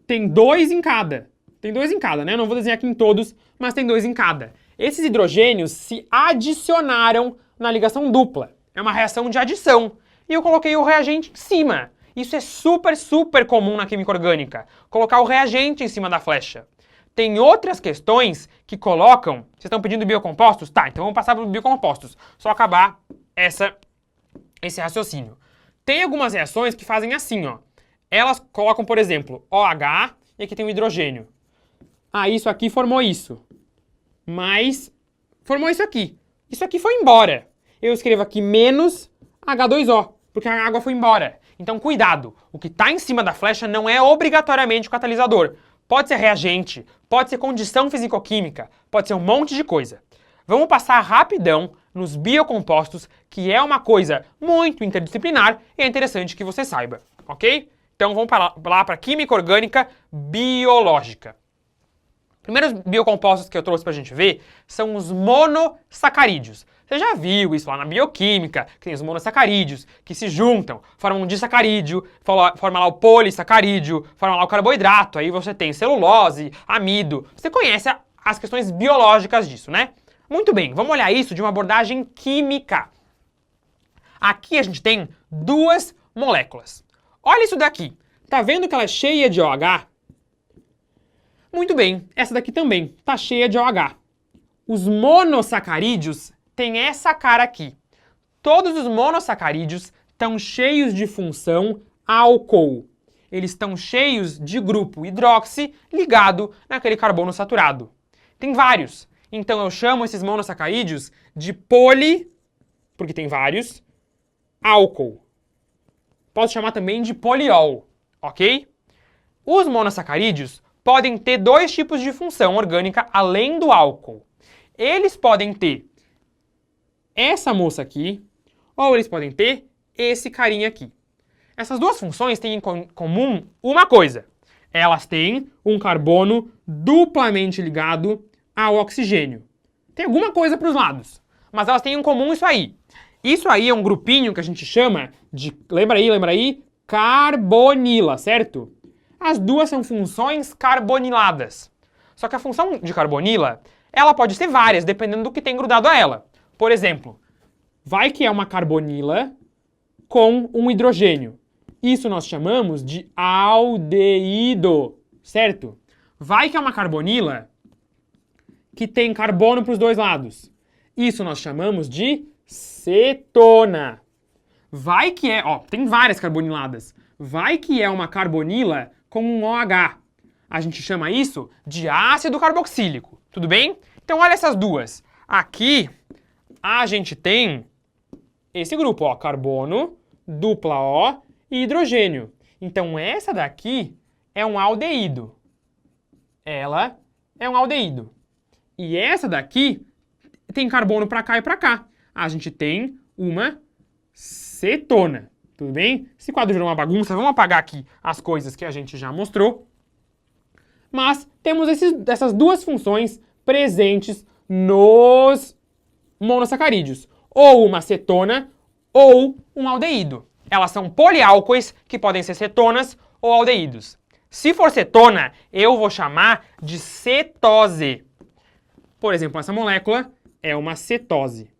Tem dois em cada. Tem dois em cada, né? Eu não vou desenhar aqui em todos, mas tem dois em cada. Esses hidrogênios se adicionaram na ligação dupla. É uma reação de adição. E eu coloquei o reagente em cima. Isso é super, super comum na química orgânica. Colocar o reagente em cima da flecha. Tem outras questões que colocam... Vocês estão pedindo biocompostos? Tá, então vamos passar para os biocompostos. Só acabar esse raciocínio. Tem algumas reações que fazem assim, ó. Elas colocam, por exemplo, OH e aqui tem o hidrogênio. Ah, isso aqui formou isso. Mas formou isso aqui. Isso aqui foi embora. Eu escrevo aqui menos H2O, porque a água foi embora. Então, cuidado. O que está em cima da flecha não é obrigatoriamente o catalisador. Pode ser reagente, pode ser condição fisicoquímica, pode ser um monte de coisa. Vamos passar rapidão nos biocompostos, que é uma coisa muito interdisciplinar e é interessante que você saiba, ok? Então vamos lá para química orgânica biológica. Primeiros biocompostos que eu trouxe para a gente ver são os monossacarídeos. Você já viu isso lá na bioquímica, que tem os monossacarídeos que se juntam, formam um disacarídeo, forma lá o polissacarídeo, forma lá o carboidrato, aí você tem celulose, amido. Você conhece as questões biológicas disso, né? Muito bem, vamos olhar isso de uma abordagem química. Aqui a gente tem duas moléculas. Olha isso daqui. Tá vendo que ela é cheia de OH? Muito bem, essa daqui também tá cheia de OH. Os monossacarídeos têm essa cara aqui. Todos os monossacarídeos estão cheios de função álcool. Eles estão cheios de grupo hidroxi ligado naquele carbono saturado. Tem vários. Então eu chamo esses monossacarídeos de porque tem vários, álcool. Posso chamar também de poliol, ok? Os monossacarídeos podem ter dois tipos de função orgânica além do álcool. Eles podem ter essa moça aqui, ou eles podem ter esse carinha aqui. Essas duas funções têm em comum uma coisa. Elas têm um carbono duplamente ligado ao oxigênio. Tem alguma coisa para os lados, mas elas têm em comum isso aí. Isso aí é um grupinho que a gente chama de, lembra aí, carbonila, certo? As duas são funções carboniladas. Só que a função de carbonila, ela pode ser várias, dependendo do que tem grudado a ela. Por exemplo, vai que é uma carbonila com um hidrogênio. Isso nós chamamos de aldeído, certo? Vai que é uma carbonila que tem carbono para os dois lados. Isso nós chamamos de cetona. Vai que é, tem várias carboniladas. Vai que é uma carbonila com um OH. A gente chama isso de ácido carboxílico. Tudo bem? Então olha essas duas. Aqui a gente tem esse grupo, carbono, dupla O e hidrogênio. Então essa daqui é um aldeído. Ela é um aldeído. E essa daqui tem carbono para cá e para cá. A gente tem uma cetona. Tudo bem? Esse quadro virou uma bagunça. Vamos apagar aqui as coisas que a gente já mostrou. Mas temos essas duas funções presentes nos monossacarídeos. Ou uma cetona ou um aldeído. Elas são poliálcois que podem ser cetonas ou aldeídos. Se for cetona, eu vou chamar de cetose. Por exemplo, essa molécula é uma cetose.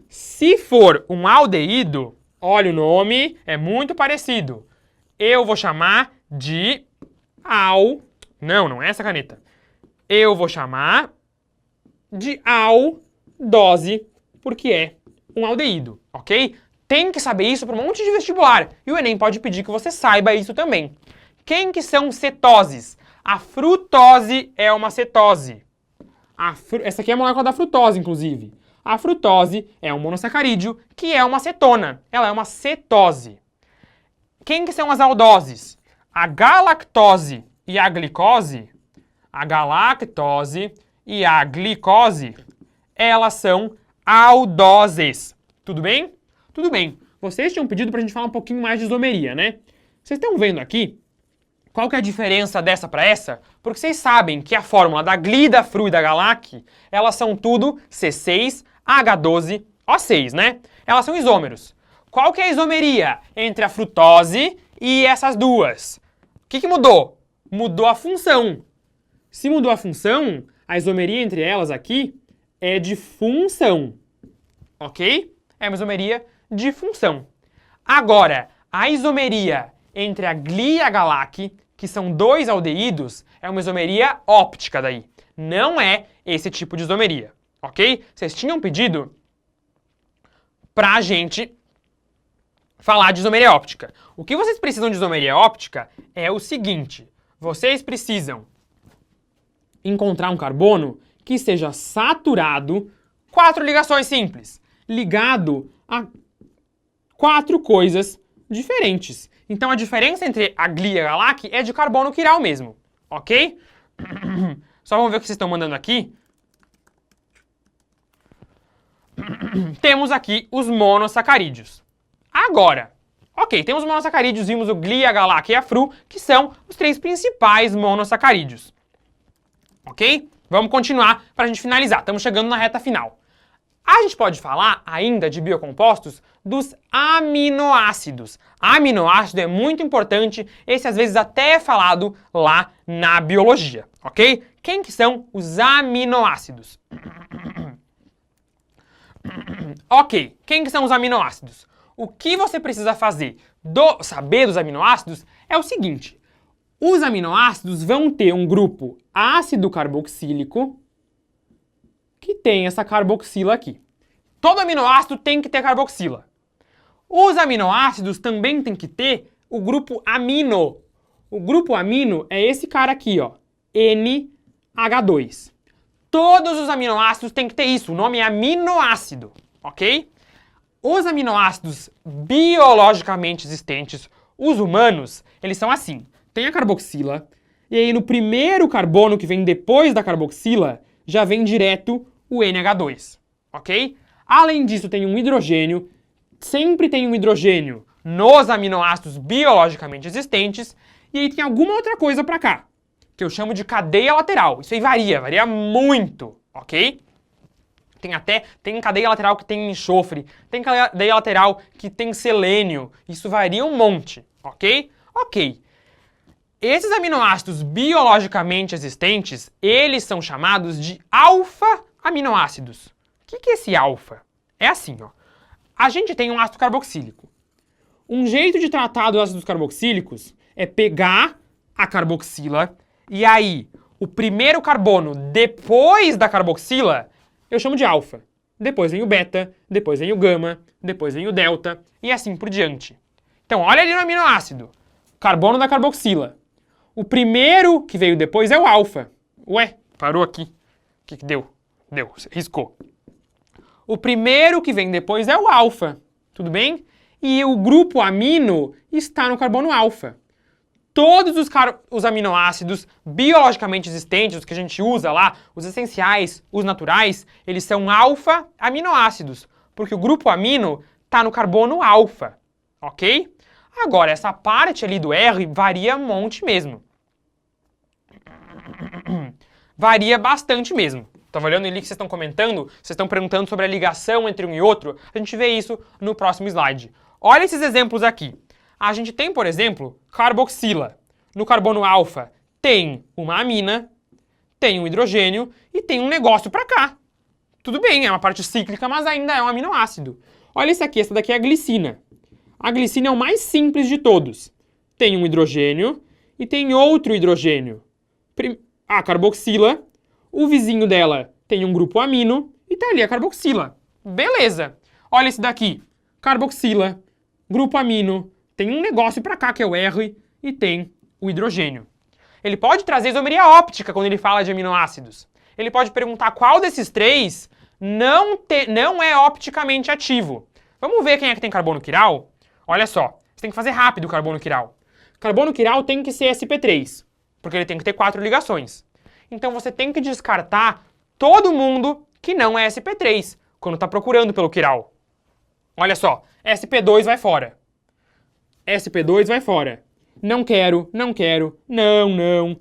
Se for um aldeído, olha o nome, é muito parecido. Eu vou chamar de não é essa caneta. Eu vou chamar de aldose, porque é um aldeído, ok? Tem que saber isso para um monte de vestibular. E o Enem pode pedir que você saiba isso também. Quem que são cetoses? A frutose é uma cetose. Essa aqui é a molécula da frutose, inclusive. A frutose é um monossacarídeo que é uma cetona. Ela é uma cetose. Quem que são as aldoses? A galactose e a glicose, elas são aldoses. Tudo bem? Tudo bem. Vocês tinham pedido pra gente falar um pouquinho mais de isomeria, né? Vocês estão vendo aqui qual que é a diferença dessa para essa? Porque vocês sabem que a fórmula da Gli, da Fru e da Galac, elas são tudo C6H12O6, né? Elas são isômeros. Qual que é a isomeria entre a frutose e essas duas? O que mudou? Mudou a função. Se mudou a função, a isomeria entre elas aqui é de função. Ok? é uma isomeria de função. Agora, a isomeria entre a gli e a galac, que são dois aldeídos, é uma isomeria óptica daí. Não é esse tipo de isomeria, ok? Vocês tinham pedido pra gente falar de isomeria óptica. O que vocês precisam de isomeria óptica é o seguinte. Vocês precisam encontrar um carbono que esteja saturado, 4 ligações simples, ligado a 4 coisas diferentes. Então a diferença entre a gli e a galac é de carbono quiral mesmo, ok? Só vamos ver o que vocês estão mandando aqui. Temos aqui os monossacarídeos. Agora, ok, temos os monossacarídeos, vimos o gli, a galac e a fru, que são os 3 principais monossacarídeos. Ok? Vamos continuar para a gente finalizar. Estamos chegando na reta final. A gente pode falar ainda de biocompostos dos aminoácidos. Aminoácido é muito importante, esse às vezes até é falado lá na biologia, ok? Quem que são os aminoácidos? Ok, quem que são os aminoácidos? O que você precisa saber dos aminoácidos é o seguinte. Os aminoácidos vão ter um grupo ácido carboxílico que tem essa carboxila aqui. Todo aminoácido tem que ter carboxila. Os aminoácidos também tem que ter o grupo amino. O grupo amino é esse cara aqui, ó, NH2. Todos os aminoácidos têm que ter isso, o nome é aminoácido, ok? Os aminoácidos biologicamente existentes, os humanos, eles são assim. Tem a carboxila, e aí no primeiro carbono que vem depois da carboxila, já vem direto o NH2, ok? Além disso, tem um hidrogênio, sempre tem um hidrogênio nos aminoácidos biologicamente existentes, e aí tem alguma outra coisa pra cá, que eu chamo de cadeia lateral. Isso aí varia muito, ok? Tem cadeia lateral que tem enxofre, tem cadeia lateral que tem selênio, isso varia um monte, ok? Ok. Esses aminoácidos biologicamente existentes, eles são chamados de alfa-aminoácidos. O que é esse alfa? É assim, ó. A gente tem um ácido carboxílico. Um jeito de tratar dos ácidos carboxílicos é pegar a carboxila e aí o primeiro carbono depois da carboxila eu chamo de alfa. Depois vem o beta, depois vem o gama, depois vem o delta e assim por diante. Então olha ali no aminoácido. Carbono da carboxila. O primeiro que veio depois é o alfa. Ué, parou aqui. O que deu? Deu, riscou. O primeiro que vem depois é o alfa. Tudo bem? E o grupo amino está no carbono alfa. Todos os aminoácidos biologicamente existentes, os que a gente usa lá, os essenciais, os naturais, eles são alfa-aminoácidos, porque o grupo amino está no carbono alfa, ok? Agora, essa parte ali do R varia um monte mesmo. Varia bastante mesmo. Estava olhando ali que vocês estão comentando, vocês estão perguntando sobre a ligação entre um e outro. A gente vê isso no próximo slide. Olha esses exemplos aqui. A gente tem, por exemplo, carboxila. No carbono alfa tem uma amina, tem um hidrogênio e tem um negócio para cá. Tudo bem, é uma parte cíclica, mas ainda é um aminoácido. Olha esse aqui, essa daqui é a glicina. A glicina é o mais simples de todos. Tem um hidrogênio e tem outro hidrogênio. A carboxila, o vizinho dela tem um grupo amino e tá ali a carboxila. Beleza. Olha esse daqui. Carboxila, grupo amino, tem um negócio para cá que é o R e tem o hidrogênio. Ele pode trazer isomeria óptica quando ele fala de aminoácidos. Ele pode perguntar qual desses três não é opticamente ativo. Vamos ver quem é que tem carbono quiral? Olha só, você tem que fazer rápido o carbono quiral. Carbono quiral tem que ser sp3, porque ele tem que ter 4 ligações. Então você tem que descartar todo mundo que não é sp3, quando está procurando pelo quiral. Olha só, sp2 vai fora. sp2 vai fora. Não quero, não quero, não, não.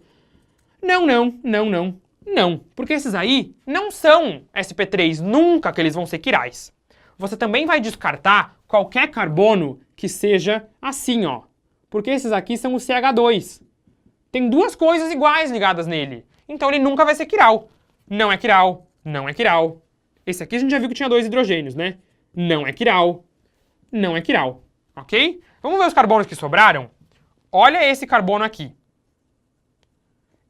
Não, não, não, não, não. Porque esses aí não são sp3, nunca que eles vão ser quirais. Você também vai descartar qualquer carbono que seja assim, ó. Porque esses aqui são o CH2. Tem duas coisas iguais ligadas nele. Então ele nunca vai ser quiral. Não é quiral, não é quiral. Esse aqui a gente já viu que tinha 2 hidrogênios, né? não é quiral, não é quiral, ok? Vamos ver os carbonos que sobraram? Olha esse carbono aqui.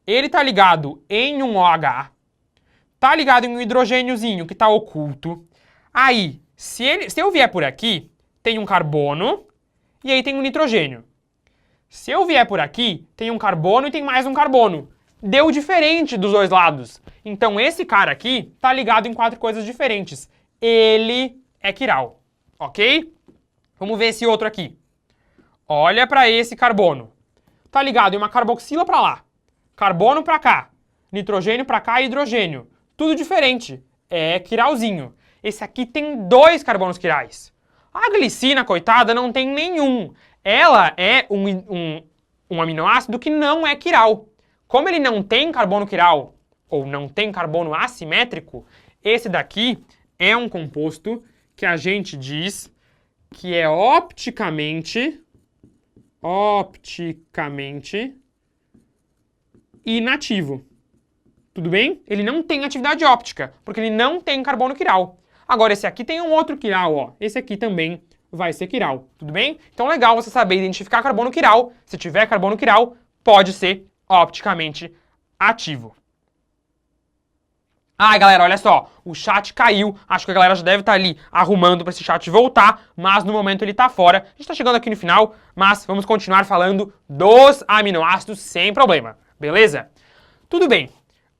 Ele tá ligado em um OH, tá ligado em um hidrogêniozinho que tá oculto. Aí, se eu vier por aqui, tem um carbono e aí tem um nitrogênio. Se eu vier por aqui, tem um carbono e tem mais um carbono. Deu diferente dos dois lados. Então esse cara aqui tá ligado em 4 coisas diferentes. Ele é quiral, ok? Vamos ver esse outro aqui. Olha para esse carbono. Tá ligado em uma carboxila para lá, carbono para cá, nitrogênio para cá e hidrogênio. Tudo diferente. É quiralzinho. Esse aqui tem 2 carbonos quirais. A glicina, coitada, não tem nenhum. Ela é um aminoácido que não é quiral. Como ele não tem carbono quiral, ou não tem carbono assimétrico, esse daqui é um composto que a gente diz que é opticamente inativo. Tudo bem? Ele não tem atividade óptica, porque ele não tem carbono quiral. Agora, esse aqui tem um outro quiral, ó. Esse aqui também vai ser quiral, tudo bem? Então, legal você saber identificar carbono quiral. Se tiver carbono quiral, pode ser opticamente ativo. Ah, galera, olha só, o chat caiu. Acho que a galera já deve estar ali arrumando para esse chat voltar, mas no momento ele está fora. A gente está chegando aqui no final, mas vamos continuar falando dos aminoácidos sem problema, beleza? Tudo bem.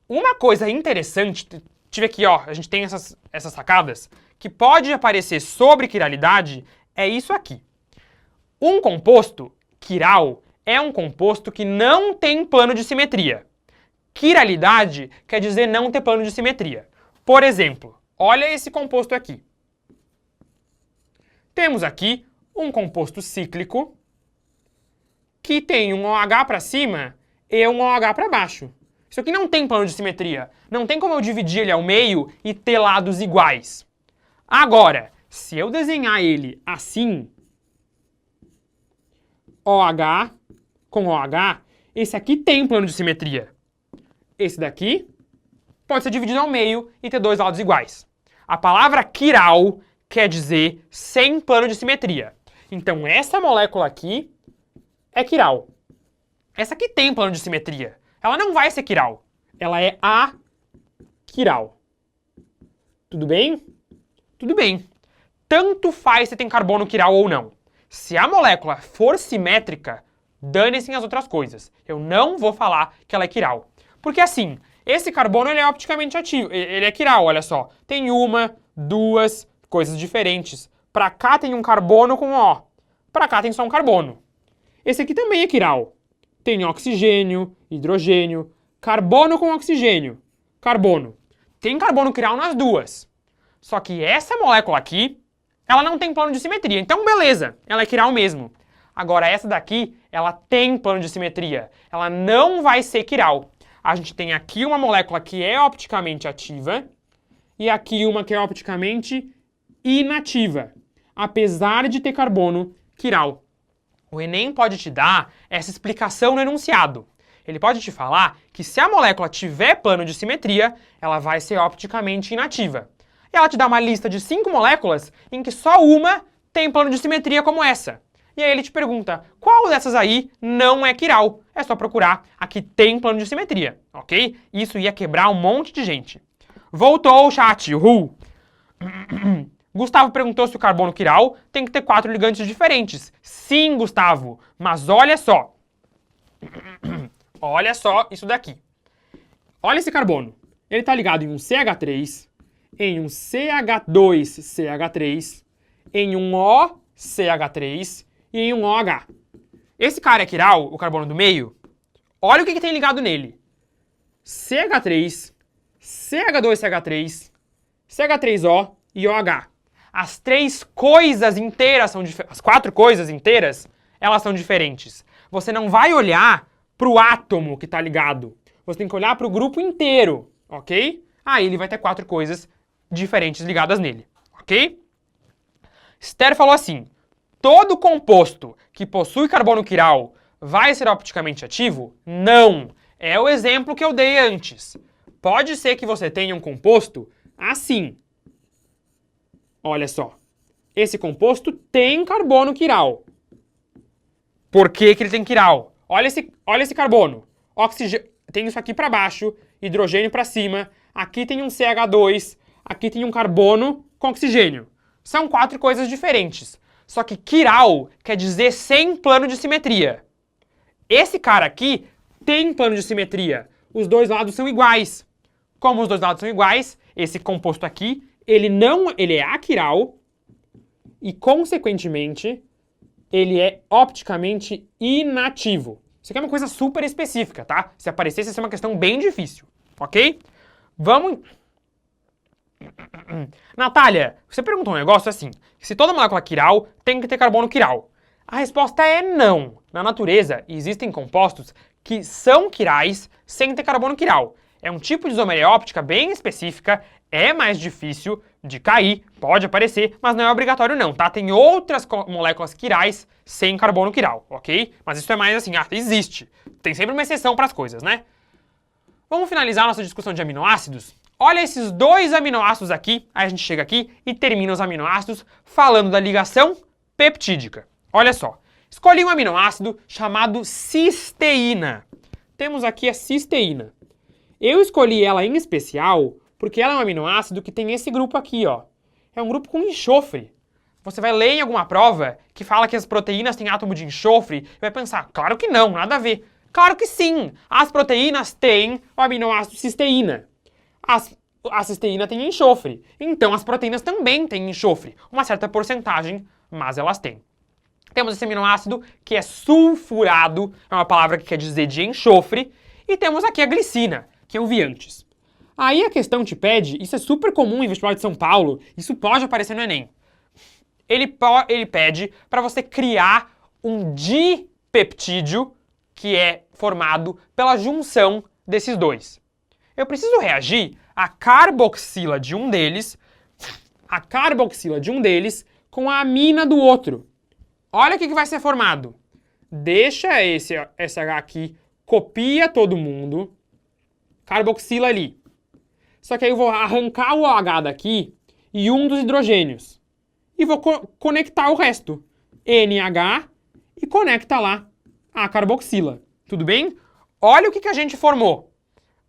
Uma coisa interessante, tive aqui, ó, a gente tem essas sacadas, que pode aparecer sobre quiralidade, é isso aqui. Um composto quiral é um composto que não tem plano de simetria. Quiralidade quer dizer não ter plano de simetria. Por exemplo, olha esse composto aqui. Temos aqui um composto cíclico que tem um OH para cima e um OH para baixo. Isso aqui não tem plano de simetria. Não tem como eu dividir ele ao meio e ter lados iguais. Agora, se eu desenhar ele assim, OH com OH, esse aqui tem plano de simetria. Esse daqui pode ser dividido ao meio e ter 2 lados iguais. A palavra quiral quer dizer sem plano de simetria. Então essa molécula aqui é quiral. Essa aqui tem plano de simetria. Ela não vai ser quiral. Ela é aquiral. Tudo bem? Tudo bem. Tanto faz se tem carbono quiral ou não. Se a molécula for simétrica, dane-se as outras coisas. Eu não vou falar que ela é quiral. Porque assim, esse carbono ele é opticamente ativo, ele é quiral, olha só. Tem 1, 2 coisas diferentes. Pra cá tem um carbono com O. Pra cá tem só um carbono. Esse aqui também é quiral. Tem oxigênio, hidrogênio, carbono com oxigênio, carbono. Tem carbono quiral nas duas. Só que essa molécula aqui, ela não tem plano de simetria. Então, beleza, ela é quiral mesmo. Agora, essa daqui, ela tem plano de simetria. Ela não vai ser quiral. A gente tem aqui uma molécula que é opticamente ativa e aqui uma que é opticamente inativa, apesar de ter carbono quiral. O Enem pode te dar essa explicação no enunciado. Ele pode te falar que se a molécula tiver plano de simetria, ela vai ser opticamente inativa. E ela te dá uma lista de 5 moléculas em que só uma tem plano de simetria como essa. E aí ele te pergunta, qual dessas aí não é quiral? É só procurar a que tem plano de simetria, ok? Isso ia quebrar um monte de gente. Voltou o chat, uhul! Gustavo perguntou se o carbono quiral tem que ter 4 ligantes diferentes. Sim, Gustavo, mas olha só. Olha só isso daqui. Olha esse carbono. Ele está ligado em um CH3, em um CH2CH3, em um OCH3 e em um OH. Esse cara é quiral, o carbono do meio. Olha o que tem ligado nele. CH3, CH2CH3, CH3O e OH. As 3 coisas inteiras são diferentes. As 4 coisas inteiras, elas são diferentes. Você não vai olhar para o átomo que está ligado. Você tem que olhar para o grupo inteiro, ok? Aí ele vai ter 4 coisas diferentes ligadas nele, ok? Esther falou assim, todo composto que possui carbono quiral vai ser opticamente ativo? Não! É o exemplo que eu dei antes. Pode ser que você tenha um composto assim. Olha só. esse composto tem carbono quiral. Por que que ele tem quiral? Olha esse carbono. Oxigênio, tem isso aqui para baixo, hidrogênio para cima, aqui tem um CH2, aqui tem um carbono com oxigênio. São 4 coisas diferentes. Só que quiral quer dizer sem plano de simetria. Esse cara aqui tem plano de simetria. Os dois lados são iguais. Como os dois lados são iguais, esse composto aqui, ele é aquiral e, consequentemente, ele é opticamente inativo. Isso aqui é uma coisa super específica, tá? Se aparecesse, isso é uma questão bem difícil, ok? Vamos... Natália, você perguntou um negócio assim, se toda molécula quiral tem que ter carbono quiral. A resposta é não. Na natureza, existem compostos que são quirais sem ter carbono quiral. É um tipo de isomeria óptica bem específica, é mais difícil de cair, pode aparecer, mas não é obrigatório não, tá? Tem outras moléculas quirais sem carbono quiral, ok? Mas isso é mais assim, existe. Tem sempre uma exceção para as coisas, né? Vamos finalizar nossa discussão de aminoácidos? Olha esses 2 aminoácidos aqui, aí a gente chega aqui e termina os aminoácidos falando da ligação peptídica. Olha só, escolhi um aminoácido chamado cisteína. Temos aqui a cisteína. Eu escolhi ela em especial porque ela é um aminoácido que tem esse grupo aqui, ó. É um grupo com enxofre. Você vai ler em alguma prova que fala que as proteínas têm átomo de enxofre e vai pensar, claro que não, nada a ver. Claro que sim, as proteínas têm o aminoácido cisteína. A cisteína tem enxofre, então as proteínas também têm enxofre. Uma certa porcentagem, mas elas têm. Temos esse aminoácido que é sulfurado, é uma palavra que quer dizer de enxofre, e temos aqui a glicina, que eu vi antes. Aí a questão te pede, isso é super comum em vestibular de São Paulo, isso pode aparecer no Enem. Ele pede para você criar um dipeptídeo que é formado pela junção desses dois. Eu preciso reagir a carboxila de um deles com a amina do outro. Olha o que vai ser formado. Deixa esse H aqui, copia todo mundo, carboxila ali. Só que aí eu vou arrancar o OH daqui e um dos hidrogênios. E vou conectar o resto. NH e conecta lá a carboxila. Tudo bem? Olha o que a gente formou.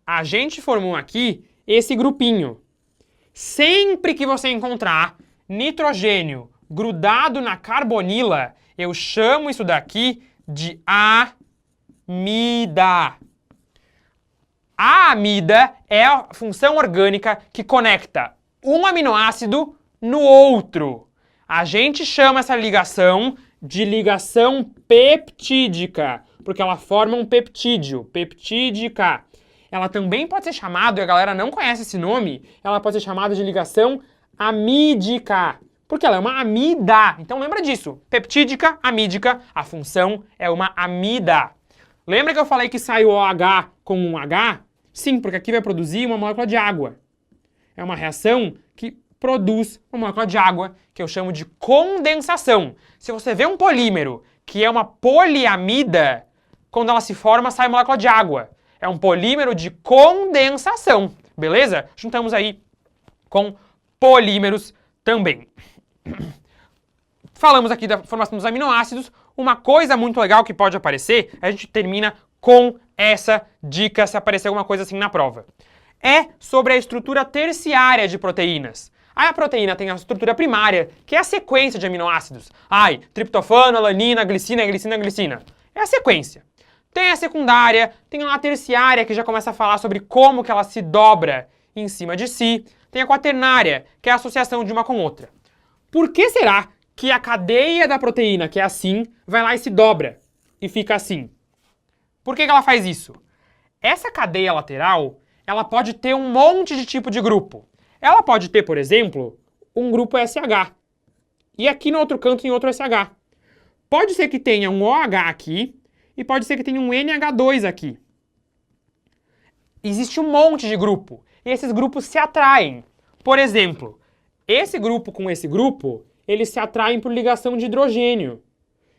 A gente formou aqui esse grupinho. Sempre que você encontrar nitrogênio grudado na carbonila, eu chamo isso daqui de amida. A amida é a função orgânica que conecta um aminoácido no outro. A gente chama essa ligação de ligação peptídica, porque ela forma um peptídeo, peptídica. Ela também pode ser chamada, e a galera não conhece esse nome, ela pode ser chamada de ligação amídica, porque ela é uma amida. Então lembra disso, peptídica, amídica, a função é uma amida. Lembra que eu falei que sai o OH com um H? Sim, porque aqui vai produzir uma molécula de água. É uma reação que produz uma molécula de água, que eu chamo de condensação. Se você vê um polímero que é uma poliamida, quando ela se forma, sai molécula de água. É um polímero de condensação, beleza? Juntamos aí com polímeros também. Falamos aqui da formação dos aminoácidos. Uma coisa muito legal que pode aparecer, a gente termina com essa dica, se aparecer alguma coisa assim na prova. É sobre a estrutura terciária de proteínas. Aí a proteína tem a estrutura primária, que é a sequência de aminoácidos. Triptofano, alanina, glicina, glicina, glicina. É a sequência. Tem a secundária, tem a terciária, que já começa a falar sobre como que ela se dobra em cima de si. Tem a quaternária, que é a associação de uma com outra. Por que será que a cadeia da proteína, que é assim, vai lá e se dobra e fica assim? Por que ela faz isso? Essa cadeia lateral, ela pode ter um monte de tipo de grupo. Ela pode ter, por exemplo, um grupo SH. E aqui no outro canto tem outro SH. Pode ser que tenha um OH aqui e pode ser que tenha um NH2 aqui. Existe um monte de grupo. E esses grupos se atraem. Por exemplo, esse grupo com esse grupo, eles se atraem por ligação de hidrogênio.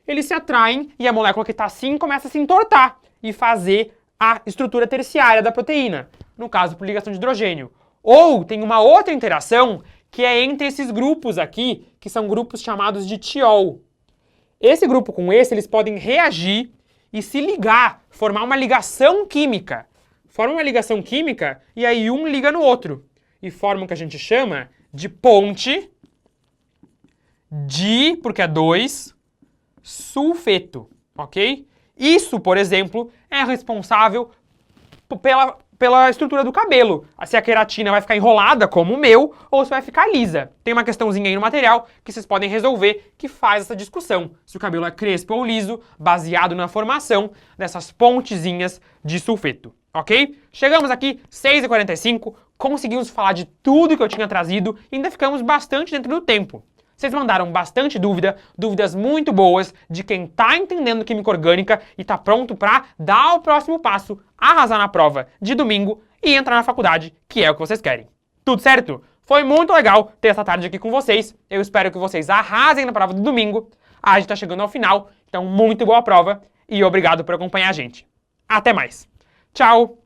Eles se atraem e a molécula que está assim começa a se entortar e fazer a estrutura terciária da proteína. No caso, por ligação de hidrogênio. Ou tem uma outra interação que é entre esses grupos aqui, que são grupos chamados de tiol. Esse grupo com esse, eles podem reagir e se ligar, formar uma ligação química. Forma uma ligação química e aí um liga no outro. E forma o que a gente chama de ponte porque é 2, sulfeto, ok? Isso, por exemplo, é responsável pela estrutura do cabelo. Se a queratina vai ficar enrolada, como o meu, ou se vai ficar lisa. Tem uma questãozinha aí no material que vocês podem resolver que faz essa discussão. Se o cabelo é crespo ou liso, baseado na formação dessas pontezinhas de sulfeto, ok? Chegamos aqui, 6h45, conseguimos falar de tudo que eu tinha trazido e ainda ficamos bastante dentro do tempo. Vocês mandaram bastante dúvidas muito boas de quem tá entendendo química orgânica e tá pronto para dar o próximo passo, arrasar na prova de domingo e entrar na faculdade, que é o que vocês querem. Tudo certo? Foi muito legal ter essa tarde aqui com vocês. Eu espero que vocês arrasem na prova de domingo. A gente tá chegando ao final, então muito boa prova e obrigado por acompanhar a gente. Até mais. Tchau!